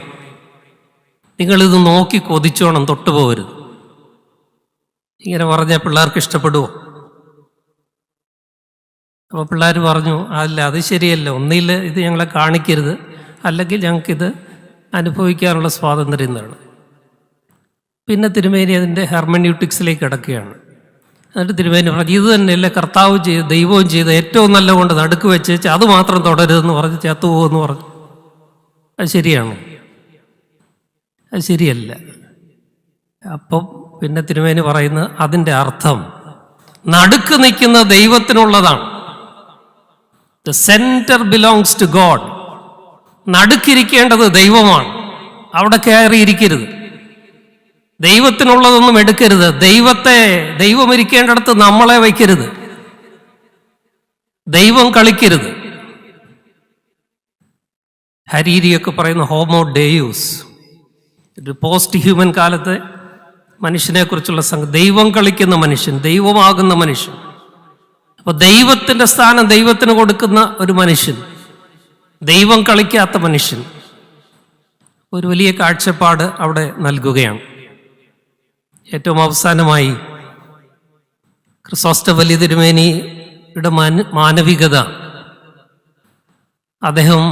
നിങ്ങളിത് നോക്കി കൊതിച്ചോണം, തൊട്ടുപോകരുത്. ഇങ്ങനെ പറഞ്ഞാൽ പിള്ളേർക്ക് ഇഷ്ടപ്പെടുമോ? അപ്പോൾ പിള്ളേർ പറഞ്ഞു, അല്ല അത് ശരിയല്ല, ഒന്നിൽ ഇത് ഞങ്ങളെ കാണിക്കരുത്, അല്ലെങ്കിൽ ഞങ്ങൾക്കിത് അനുഭവിക്കാനുള്ള സ്വാതന്ത്ര്യം തരണം. പിന്നെ തിരുമേനി അതിൻ്റെ ഹെർമന്യൂട്ടിക്സിലേക്ക് കിടക്കുകയാണ്. എന്നിട്ട് തിരുമേനി പറഞ്ഞു, ഇത് തന്നെയല്ലേ കർത്താവ് ചെയ്ത് ദൈവവും ചെയ്ത് ഏറ്റവും നല്ല കൊണ്ട് നടുക്ക് വെച്ച് അത് മാത്രം തുടരുതെന്ന് പറഞ്ഞ് ചത്തുപോകുമെന്ന് പറഞ്ഞു. അത് ശരിയാണോ? അത് ശരിയല്ല. അപ്പം പിന്നെ തിരുമേനി പറയുന്നത്, അതിൻ്റെ അർത്ഥം നടുക്ക് നിൽക്കുന്ന ദൈവത്തിനുള്ളതാണ്. The centre belongs to God. നടുക്കിരിക്കേണ്ടത് ദൈവമാണ്, അവിടെ കയറിയിരിക്കരുത്. ദൈവത്തിനുള്ളതൊന്നും എടുക്കരുത്. ദൈവം ഇരിക്കേണ്ടടുത്ത് നമ്മളെ വയ്ക്കരുത്. ദൈവം കളിക്കരുത്. ഹരീരിയൊക്കെ പറയുന്ന ഹോമോ ഡേയൂസ്, ഒരു പോസ്റ്റ് ഹ്യൂമൻ കാലത്ത് മനുഷ്യനെക്കുറിച്ചുള്ള ദൈവം കളിക്കുന്ന മനുഷ്യൻ, ദൈവമാകുന്ന മനുഷ്യൻ. അപ്പോൾ ദൈവത്തിൻ്റെ സ്ഥാനം ദൈവത്തിന് കൊടുക്കുന്ന ഒരു മനുഷ്യൻ, ദൈവം കളിക്കാത്ത മനുഷ്യൻ, ഒരു വലിയ കാഴ്ചപ്പാട് അവിടെ നൽകുകയാണ്. ഏറ്റവും അവസാനമായി ക്രിസോസ്റ്റം വലിയ തിരുമേനിയുടെ മാനവികത, അദ്ദേഹം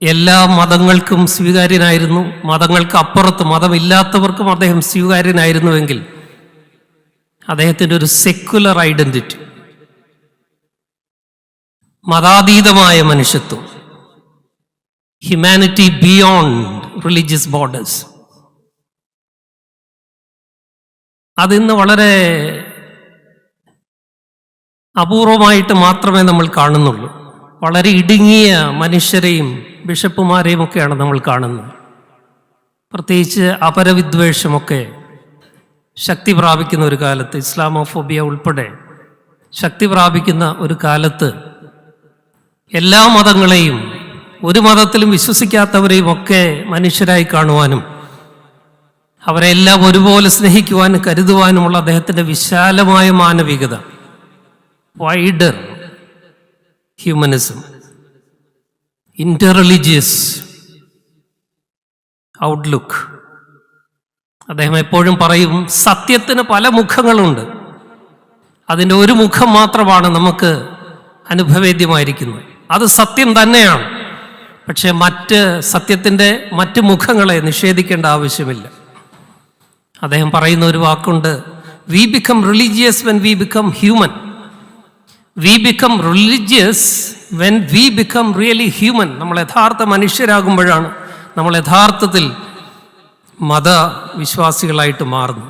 എല്ലാ മതങ്ങൾക്കും സ്വീകാര്യനായിരുന്നു. മതങ്ങൾക്ക് അപ്പുറത്ത് മതമില്ലാത്തവർക്കും അദ്ദേഹം സ്വീകാര്യനായിരുന്നുവെങ്കിൽ അദ്ദേഹത്തിൻ്റെ ഒരു സെക്യുലർ ഐഡന്റിറ്റി, മതാതീതമായ മനുഷ്യത്വം, ഹ്യൂമാനിറ്റി ബിയോണ്ട് റിലീജിയസ് ബോർഡേഴ്സ്, അതിന്ന് വളരെ അപൂർവമായിട്ട് മാത്രമേ നമ്മൾ കാണുന്നുള്ളൂ. വളരെ ഇടുങ്ങിയ മനുഷ്യരെയും ബിഷപ്പുമാരെയും ഒക്കെയാണ് നമ്മൾ കാണുന്നത്. പ്രത്യേകിച്ച് അപരവിദ്വേഷമൊക്കെ ശക്തി പ്രാപിക്കുന്ന ഒരു കാലത്ത്, ഇസ്ലാമോഫോബിയ ഉൾപ്പെടെ ശക്തി പ്രാപിക്കുന്ന ഒരു കാലത്ത് എല്ലാ മതങ്ങളെയും, ഒരു മതത്തിലും വിശ്വസിക്കാത്തവരെയും ഒക്കെ മനുഷ്യരായി കാണുവാനും അവരെല്ലാം ഒരുപോലെ സ്നേഹിക്കുവാനും കരുതുവാനുമുള്ള അദ്ദേഹത്തിൻ്റെ വിശാലമായ മാനവികത, വൈഡർ ഹ്യൂമനിസം, ഇന്റർറിലീജിയസ് ഔട്ട്ലുക്ക്. അദ്ദേഹം എപ്പോഴും പറയും, സത്യത്തിന് പല മുഖങ്ങളുണ്ട്, അതിൻ്റെ ഒരു മുഖം മാത്രമാണ് നമുക്ക് അനുഭവേദ്യമായിരിക്കുന്നത്. അത് സത്യം തന്നെയാണ്, പക്ഷേ സത്യത്തിൻ്റെ മറ്റ് മുഖങ്ങളെ നിഷേധിക്കേണ്ട ആവശ്യമില്ല. അദ്ദേഹം പറയുന്ന ഒരു വാക്കുണ്ട്, we become religious when we become human. We become religious when we become really human. നമ്മൾ യഥാർത്ഥ മനുഷ്യരാകുമ്പോഴാണ് നമ്മൾ യഥാർത്ഥത്തിൽ മതവിശ്വാസികളായിട്ട് മാറുന്നു.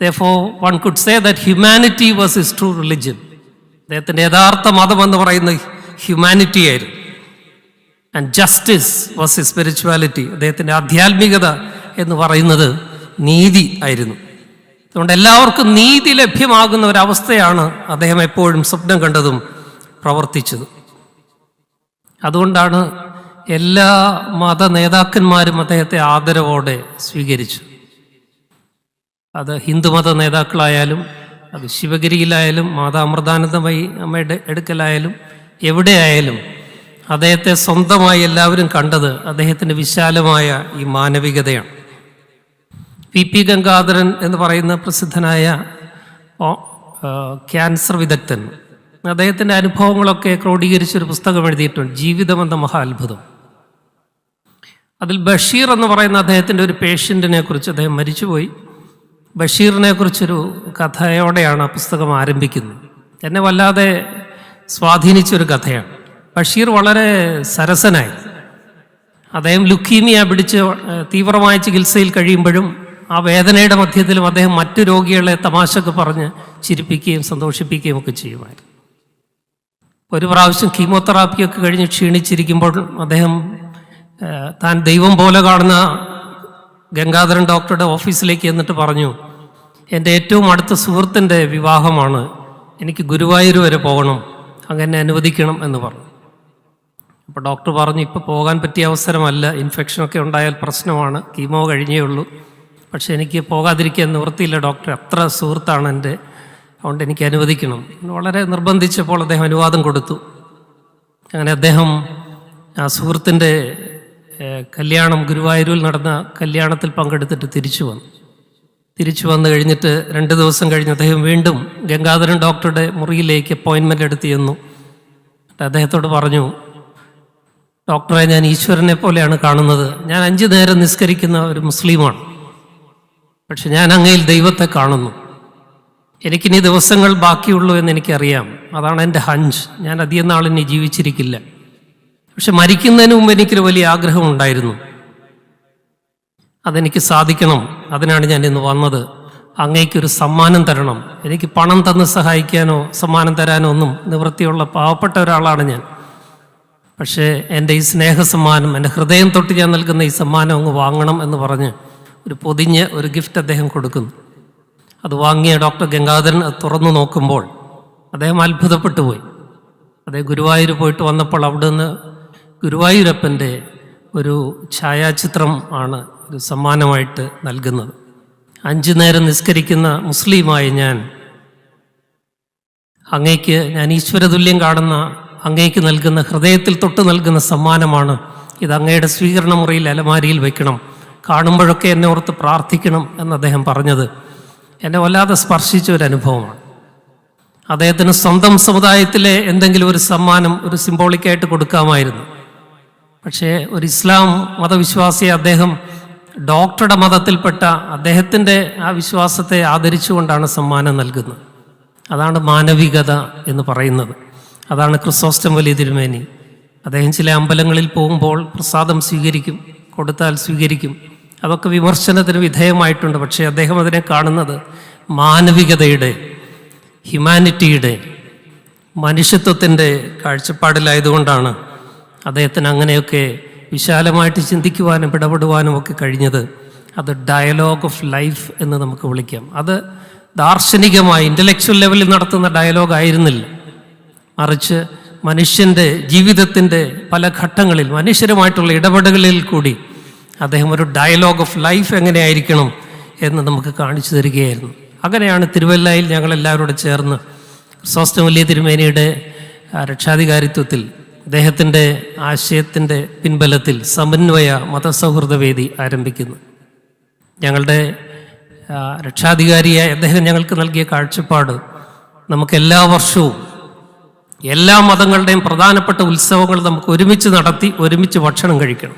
Therefore, one could say that humanity was his true religion. അദ്ദേഹത്തിൻ്റെ യഥാർത്ഥ മതം എന്ന് പറയുന്നത് ഹ്യൂമാനിറ്റി ആയിരുന്നു. And justice was his spirituality. അദ്ദേഹത്തിൻ്റെ ആധ്യാത്മികത എന്ന് പറയുന്നത് നീതി ആയിരുന്നു. അതുകൊണ്ട് എല്ലാവർക്കും നീതി ലഭ്യമാകുന്ന ഒരവസ്ഥയാണ് അദ്ദേഹം എപ്പോഴും സ്വപ്നം കണ്ടതും പ്രവർത്തിച്ചതും. അതുകൊണ്ടാണ് എല്ലാ മത നേതാക്കന്മാരും അദ്ദേഹത്തെ ആദരവോടെ സ്വീകരിച്ചു. അത് ഹിന്ദുമത നേതാക്കളായാലും, അത് ശിവഗിരിയിലായാലും, മാതാ അമൃതാനന്ദമയി അമ്മയുടെ അടുക്കലായാലും, എവിടെയായാലും അദ്ദേഹത്തെ സ്വന്തമായി എല്ലാവരും കണ്ടത് അദ്ദേഹത്തിൻ്റെ വിശാലമായ ഈ മാനവികതയാണ്. പി ഗംഗാധരൻ എന്ന് പറയുന്ന പ്രസിദ്ധനായ ക്യാൻസർ വിദഗ്ധൻ അദ്ദേഹത്തിൻ്റെ അനുഭവങ്ങളൊക്കെ ക്രോഡീകരിച്ചൊരു പുസ്തകം എഴുതിയിട്ടുണ്ട്, ജീവിതം എന്ന മഹാ അത്ഭുതം. അതിൽ ബഷീർ എന്ന് പറയുന്ന അദ്ദേഹത്തിൻ്റെ ഒരു പേഷ്യൻറ്റിനെ കുറിച്ച്, അദ്ദേഹം മരിച്ചുപോയി, ബഷീറിനെ കുറിച്ചൊരു കഥയോടെയാണ് ആ പുസ്തകം ആരംഭിക്കുന്നത്. എന്നെ വല്ലാതെ സ്വാധീനിച്ചൊരു കഥയാണ്. ബഷീർ വളരെ സരസനായി. അദ്ദേഹം ലുക്കീമിയ പിടിച്ച് തീവ്രമായ ചികിത്സയിൽ കഴിയുമ്പോഴും ആ വേദനയുടെ മധ്യത്തിലും അദ്ദേഹം മറ്റു രോഗികളെ തമാശക്ക് പറഞ്ഞ് ചിരിപ്പിക്കുകയും സന്തോഷിപ്പിക്കുകയും ഒക്കെ ചെയ്യുമായിരുന്നു. ഒരു പ്രാവശ്യം കീമോതെറാപ്പിയൊക്കെ കഴിഞ്ഞ് ക്ഷീണിച്ചിരിക്കുമ്പോൾ അദ്ദേഹം താൻ ദൈവം പോലെ കാണുന്ന ഗംഗാധരൻ ഡോക്ടറുടെ ഓഫീസിലേക്ക് എന്നിട്ട് പറഞ്ഞു, എൻ്റെ ഏറ്റവും അടുത്ത സുഹൃത്തിൻ്റെ വിവാഹമാണ്, എനിക്ക് ഗുരുവായൂർ വരെ പോകണം, അങ്ങനെ അനുവദിക്കണം എന്ന് പറഞ്ഞു. അപ്പോൾ ഡോക്ടർ പറഞ്ഞു, ഇപ്പോൾ പോകാൻ പറ്റിയ അവസരമല്ല, ഇൻഫെക്ഷനൊക്കെ ഉണ്ടായാൽ പ്രശ്നമാണ്, കീമോ കഴിഞ്ഞേ ഉള്ളൂ, പക്ഷെ എനിക്ക് പോകാതിരിക്കാൻ നിവൃത്തിയില്ല ഡോക്ടർ, അത്ര സുഹൃത്താണ് എൻ്റെ, അതുകൊണ്ട് എനിക്ക് അനുവദിക്കണം. വളരെ നിർബന്ധിച്ചപ്പോൾ അദ്ദേഹം അനുവാദം കൊടുത്തു. അങ്ങനെ അദ്ദേഹം ആ സുഹൃത്തിൻ്റെ കല്യാണം, ഗുരുവായൂരിൽ നടന്ന കല്യാണത്തിൽ പങ്കെടുത്തിട്ട് തിരിച്ചു വന്നു കഴിഞ്ഞിട്ട് 2 ദിവസം കഴിഞ്ഞ് അദ്ദേഹം വീണ്ടും ഗംഗാധരൻ ഡോക്ടറുടെ മുറിയിലേക്ക് അപ്പോയിൻമെൻ്റ് എടുത്ത് ചെന്നു. അദ്ദേഹത്തോട് പറഞ്ഞു, ഡോക്ടറെ, ഞാൻ ഈശ്വരനെ പോലെയാണ് കാണുന്നത്, ഞാൻ 5 നേരം നിസ്കരിക്കുന്ന ഒരു മുസ്ലിമാണ്, പക്ഷെ ഞാൻ അങ്ങയിൽ ദൈവത്തെ കാണുന്നു, എനിക്കിനി ദിവസങ്ങൾ ബാക്കിയുള്ളൂ എന്ന് എനിക്കറിയാം, അതാണ് എൻ്റെ ഹഞ്ച്, ഞാൻ അധികം നാളിനി ജീവിച്ചിരിക്കില്ല, പക്ഷെ മരിക്കുന്നതിന് മുമ്പ് എനിക്കൊരു വലിയ ആഗ്രഹം ഉണ്ടായിരുന്നു, അതെനിക്ക് സാധിക്കണം, അതിനാണ് ഞാൻ ഇന്ന് വന്നത്, അങ്ങേക്കൊരു സമ്മാനം തരണം. എനിക്ക് പണം തന്ന് സഹായിക്കാനോ സമ്മാനം തരാനോ ഒന്നും നിവൃത്തിയുള്ള പാവപ്പെട്ട ഒരാളാണ് ഞാൻ, പക്ഷേ എൻ്റെ ഈ സ്നേഹസമ്മാനം, എൻ്റെ ഹൃദയം തൊട്ട് ഞാൻ നൽകുന്ന ഈ സമ്മാനം അങ്ങ് വാങ്ങണം എന്ന് പറഞ്ഞ് ഒരു പൊതിഞ്ഞ് ഒരു ഗിഫ്റ്റ് അദ്ദേഹം കൊടുക്കുന്നു. അത് വാങ്ങിയ ഡോക്ടർ ഗംഗാധരൻ അത് തുറന്നു നോക്കുമ്പോൾ അദ്ദേഹം അത്ഭുതപ്പെട്ടു പോയി. അദ്ദേഹം ഗുരുവായൂർ പോയിട്ട് വന്നപ്പോൾ അവിടുന്ന് ഗുരുവായൂരപ്പൻ്റെ ഒരു ഛായാചിത്രം ആണ് ഒരു സമ്മാനമായിട്ട് നൽകുന്നത്. 5 നേരം നിസ്കരിക്കുന്ന മുസ്ലിമായ ഞാൻ അങ്ങേക്ക്, ഞാൻ ഈശ്വരതുല്യം കാണുന്ന അങ്ങേക്ക് നൽകുന്ന, ഹൃദയത്തിൽ തൊട്ട് നൽകുന്ന സമ്മാനമാണ് ഇത്, അങ്ങയുടെ സ്വീകരണ മുറിയിൽ അലമാരിയിൽ വെക്കണം, കാണുമ്പോഴൊക്കെ എന്നെ ഓർത്ത് പ്രാർത്ഥിക്കണം എന്ന് അദ്ദേഹം പറഞ്ഞത് എന്നെ വല്ലാതെ സ്പർശിച്ച ഒരു അനുഭവമാണ്. അദ്ദേഹത്തിന് സ്വന്തം സമുദായത്തിലെ എന്തെങ്കിലും ഒരു സമ്മാനം, ഒരു സിംബോളിക്കായിട്ട് കൊടുക്കാമായിരുന്നു, പക്ഷേ ഒരു ഇസ്ലാം മതവിശ്വാസിയെ അദ്ദേഹം ഡോക്ടറുടെ മതത്തിൽപ്പെട്ട അദ്ദേഹത്തിൻ്റെ ആ വിശ്വാസത്തെ ആദരിച്ചുകൊണ്ടാണ് സമ്മാനം നൽകുന്നത്. അതാണ് മാനവികത എന്ന് പറയുന്നത്. അതാണ് ക്രിസോസ്റ്റം വലിയ തിരുമേനി. അദ്ദേഹം ചില അമ്പലങ്ങളിൽ പോകുമ്പോൾ പ്രസാദം സ്വീകരിക്കും, കൊടുത്താൽ സ്വീകരിക്കും, അതൊക്കെ വിമർശനത്തിന് വിധേയമായിട്ടുണ്ട്, പക്ഷേ അദ്ദേഹം അതിനെ കാണുന്നത് മാനവികതയുടെ, ഹ്യൂമാനിറ്റിയുടെ, മനുഷ്യത്വത്തിൻ്റെ കാഴ്ചപ്പാടിലായതുകൊണ്ടാണ് അദ്ദേഹത്തിന് അങ്ങനെയൊക്കെ വിശാലമായിട്ട് ചിന്തിക്കുവാനും ഇടപെടുവാനും ഒക്കെ കഴിഞ്ഞത്. അത് ഡയലോഗ് ഓഫ് ലൈഫ് എന്ന് നമുക്ക് വിളിക്കാം. അത് ദാർശനികമായി ഇൻ്റലക്ച്വൽ ലെവലിൽ നടത്തുന്ന ഡയലോഗ് ആയിരുന്നില്ല, മറിച്ച് മനുഷ്യൻ്റെ ജീവിതത്തിൻ്റെ പല ഘട്ടങ്ങളിൽ മനുഷ്യരുമായിട്ടുള്ള ഇടപെടലുകളിൽ കൂടി അദ്ദേഹം ഒരു ഡയലോഗ് ഓഫ് ലൈഫ് എങ്ങനെയായിരിക്കണം എന്ന് നമുക്ക് കാണിച്ചു തരികയായിരുന്നു. അങ്ങനെയാണ് തിരുവല്ലയിൽ ഞങ്ങളെല്ലാവരോടും ചേർന്ന് ക്രിസോസ്റ്റം വലിയ തിരുമേനിയുടെ രക്ഷാധികാരിത്വത്തിൽ അദ്ദേഹത്തിൻ്റെ ആശയത്തിൻ്റെ പിൻബലത്തിൽ സമന്വയ മതസൗഹൃദവേദി ആരംഭിക്കുന്നു. ഞങ്ങളുടെ രക്ഷാധികാരിയായ അദ്ദേഹം ഞങ്ങൾക്ക് നൽകിയ കാഴ്ചപ്പാട്, നമുക്ക് എല്ലാ വർഷവും എല്ലാ മതങ്ങളുടെയും പ്രധാനപ്പെട്ട ഉത്സവങ്ങൾ നമുക്ക് ഒരുമിച്ച് നടത്തി ഒരുമിച്ച് ഭക്ഷണം കഴിക്കണം.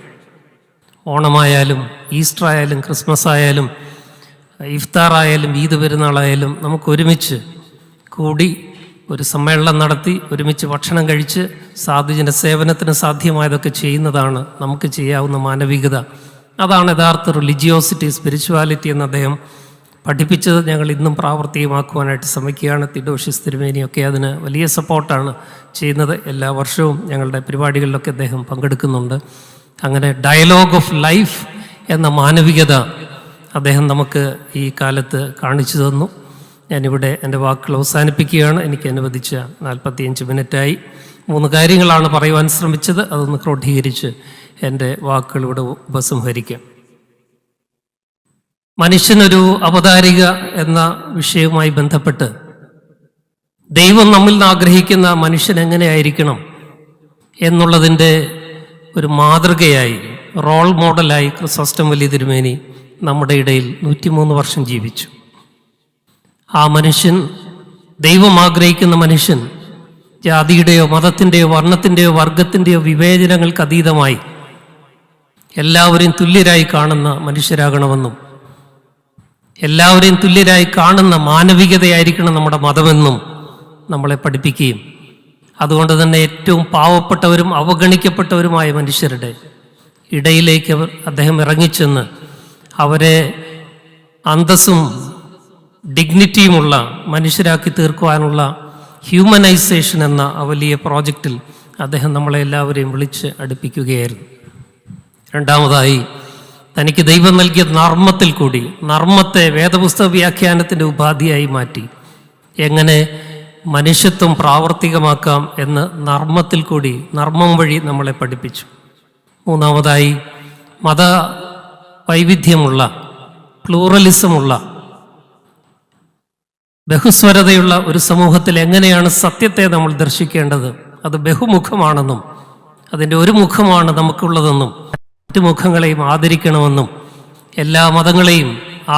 ഓണമായാലും ഈസ്റ്റർ ആയാലും ക്രിസ്മസ് ആയാലും ഇഫ്താർ ആയാലും ഈദ് പെരുന്നാളായാലും നമുക്ക് ഒരുമിച്ച് കൂടി ഒരു സമ്മേളനം നടത്തി ഒരുമിച്ച് ഭക്ഷണം കഴിച്ച് സാധുജന സേവനത്തിന് സാധ്യമായതൊക്കെ ചെയ്യുന്നതാണ് നമുക്ക് ചെയ്യാവുന്ന മാനവികത അതാണ് യഥാർത്ഥ റിലിജിയോസിറ്റി, സ്പിരിച്വാലിറ്റി എന്ന് അദ്ദേഹം പഠിപ്പിച്ചത്. ഞങ്ങൾ ഇന്നും പ്രാവർത്തികമാക്കുവാനായിട്ട് ശ്രമിക്കുകയാണ്. തിഡോഷ്യസ് തിരുമേനിയൊക്കെ അതിന് വലിയ സപ്പോർട്ടാണ് ചെയ്യുന്നത്. എല്ലാ വർഷവും ഞങ്ങളുടെ പരിപാടികളിലൊക്കെ അദ്ദേഹം പങ്കെടുക്കുന്നുണ്ട്. അങ്ങനെ ഡയലോഗ് ഓഫ് ലൈഫ് എന്ന മാനവികത അദ്ദേഹം നമുക്ക് ഈ കാലത്ത് കാണിച്ചു തന്നു. ഞാനിവിടെ എൻ്റെ വാക്കുകൾ അവസാനിപ്പിക്കുകയാണ്. എനിക്ക് അനുവദിച്ച 45 മിനിറ്റായി. 3 കാര്യങ്ങളാണ് പറയുവാൻ ശ്രമിച്ചത്. അതൊന്ന് ക്രോഡീകരിച്ച് എൻ്റെ വാക്കുകൾ ഇവിടെ ഉപസംഹരിക്കാം. മനുഷ്യനൊരു അവതാരിക എന്ന വിഷയവുമായി ബന്ധപ്പെട്ട് ദൈവം നമ്മിൽ നിന്ന് ആഗ്രഹിക്കുന്ന മനുഷ്യൻ എങ്ങനെയായിരിക്കണം എന്നുള്ളതിൻ്റെ ഒരു മാതൃകയായി, റോൾ മോഡലായി ക്രിസോസ്റ്റം വലിയ തിരുമേനി നമ്മുടെ ഇടയിൽ 103 വർഷം ജീവിച്ചു. ആ മനുഷ്യൻ, ദൈവം ആഗ്രഹിക്കുന്ന മനുഷ്യൻ, ജാതിയുടെയോ മതത്തിൻ്റെയോ വർണ്ണത്തിൻ്റെയോ വർഗത്തിൻ്റെയോ വിവേചനങ്ങൾക്ക് അതീതമായി എല്ലാവരെയും തുല്യരായി കാണുന്ന മനുഷ്യരാകണമെന്നും എല്ലാവരെയും തുല്യരായി കാണുന്ന മാനവികതയായിരിക്കണം നമ്മുടെ മതമെന്നും നമ്മളെ പഠിപ്പിക്കുകയും അതുകൊണ്ട് തന്നെ ഏറ്റവും പാവപ്പെട്ടവരും അവഗണിക്കപ്പെട്ടവരുമായ മനുഷ്യരുടെ ഇടയിലേക്ക് അദ്ദേഹം ഇറങ്ങിച്ചെന്ന് അവരെ അന്തസ്സും ഡിഗ്നിറ്റിയുമുള്ള മനുഷ്യരാക്കി തീർക്കുവാനുള്ള ഹ്യൂമനൈസേഷൻ എന്ന വലിയ പ്രോജക്റ്റിൽ അദ്ദേഹം നമ്മളെ എല്ലാവരെയും വിളിച്ച് അടുപ്പിക്കുകയായിരുന്നു. രണ്ടാമതായി, തനിക്ക് ദൈവം നൽകിയ നർമ്മത്തിൽ കൂടി, നർമ്മത്തെ വേദപുസ്തക വ്യാഖ്യാനത്തിൻ്റെ ഉപാധിയായി മാറ്റി എങ്ങനെ മനുഷ്യത്വം പ്രാവർത്തികമാക്കാം എന്ന് നർമ്മത്തിൽ കൂടി, നർമ്മം വഴി നമ്മളെ പഠിപ്പിച്ചു. മൂന്നാമതായി, മത വൈവിധ്യമുള്ള, പ്ലൂറലിസമുള്ള, ബഹുസ്വരതയുള്ള ഒരു സമൂഹത്തിൽ എങ്ങനെയാണ് സത്യത്തെ നമ്മൾ ദർശിക്കേണ്ടത്, അത് ബഹുമുഖമാണെന്നും അതിൻ്റെ ഒരു മുഖമാണ് നമുക്കുള്ളതെന്നും മറ്റു മുഖങ്ങളെയും ആദരിക്കണമെന്നും എല്ലാ മതങ്ങളെയും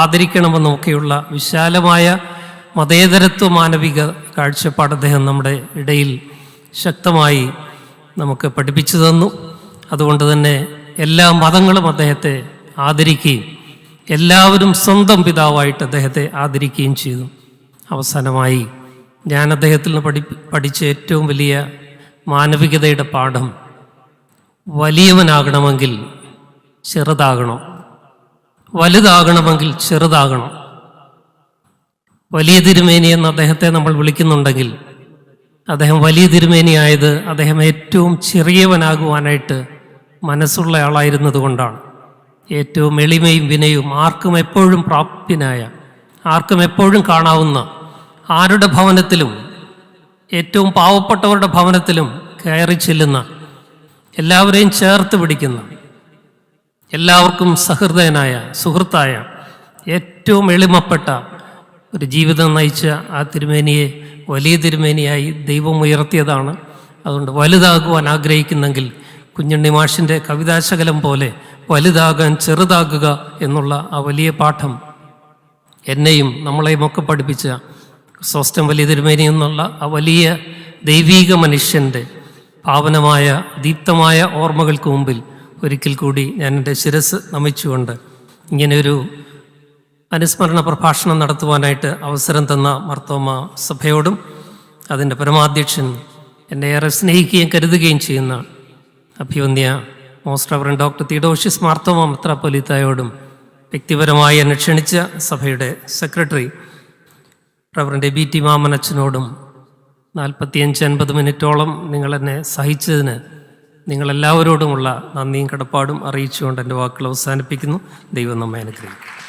ആദരിക്കണമെന്നും ഒക്കെയുള്ള വിശാലമായ മതേതരത്വ മാനവിക കാഴ്ചപ്പാട് അദ്ദേഹം നമ്മുടെ ഇടയിൽ ശക്തമായി നമുക്ക് പഠിപ്പിച്ചു തന്നു. അതുകൊണ്ട് തന്നെ എല്ലാ മതങ്ങളും അദ്ദേഹത്തെ ആദരിക്കുകയും എല്ലാവരും സ്വന്തം പിതാവായിട്ട് അദ്ദേഹത്തെ ആദരിക്കുകയും ചെയ്തു. അവസാനമായി, ഞാൻ അദ്ദേഹത്തിൽ നിന്ന് പഠിച്ച ഏറ്റവും വലിയ മാനവികതയുടെ പാഠം, വലിയവനാകണമെങ്കിൽ ചെറുതാകണം, വലുതാകണമെങ്കിൽ ചെറുതാകണം. വലിയ തിരുമേനി എന്ന് അദ്ദേഹത്തെ നമ്മൾ വിളിക്കുന്നുണ്ടെങ്കിൽ അദ്ദേഹം വലിയ തിരുമേനിയായത് അദ്ദേഹം ഏറ്റവും ചെറിയവനാകുവാനായിട്ട് മനസ്സുള്ള ആളായിരുന്നത് കൊണ്ടാണ്. ഏറ്റവും എളിമയും വിനയവും, ആർക്കും എപ്പോഴും പ്രാപ്യനായ, ആർക്കും എപ്പോഴും കാണാവുന്ന, ആരുടെ ഭവനത്തിലും, ഏറ്റവും പാവപ്പെട്ടവരുടെ ഭവനത്തിലും കയറി ചെല്ലുന്ന, എല്ലാവരെയും ചേർത്ത് പിടിക്കുന്ന, എല്ലാവർക്കും സഹൃദയനായ, സുഹൃത്തായ, ഏറ്റവും എളിമപ്പെട്ട ഒരു ജീവിതം നയിച്ച ആ തിരുമേനിയെ വലിയ തിരുമേനിയായി ദൈവം ഉയർത്തിയതാണ്. അതുകൊണ്ട് വലുതാകുവാൻ ആഗ്രഹിക്കുന്നെങ്കിൽ കുഞ്ഞുണ്ണി മാഷിൻ്റെ കവിതാശകലം പോലെ വലുതാകാൻ ചെറുതാകുക എന്നുള്ള ആ വലിയ പാഠം എന്നെയും നമ്മളെയും ഒക്കെ പഠിപ്പിച്ച ക്രിസോസ്റ്റം വലിയ തിരുമേനി എന്നുള്ള ആ വലിയ ദൈവീക മനുഷ്യൻ്റെ പാവനമായ ദീപ്തമായ ഓർമ്മകൾക്ക് മുമ്പിൽ ഒരിക്കൽ കൂടി ഞാൻ എൻ്റെ ശിരസ് നമിച്ചുകൊണ്ട് ഇങ്ങനെയൊരു അനുസ്മരണ പ്രഭാഷണം നടത്തുവാനായിട്ട് അവസരം തന്ന മാർത്തോമ സഭയോടും അതിൻ്റെ പരമാധ്യക്ഷൻ എന്നെ ഏറെ സ്നേഹിക്കുകയും കരുതുകയും ചെയ്യുന്ന അഭിവന്യ most reverend doctor Theodosius Marthoma മെത്രാപ്പൊലീത്തായോടും വ്യക്തിപരമായി എന്നെ ക്ഷണിച്ച സഭയുടെ സെക്രട്ടറി റവറൻഡ് BT മാമനച്ചനോടും 45-50 മിനിറ്റോളം നിങ്ങളെന്നെ സഹിച്ചതിന് നിങ്ങളെല്ലാവരോടുമുള്ള നന്ദിയും കടപ്പാടും അറിയിച്ചുകൊണ്ട് എൻ്റെ വാക്കുകൾ അവസാനിപ്പിക്കുന്നു. ദൈവം നമ്മെ അനുഗ്രഹിക്കും.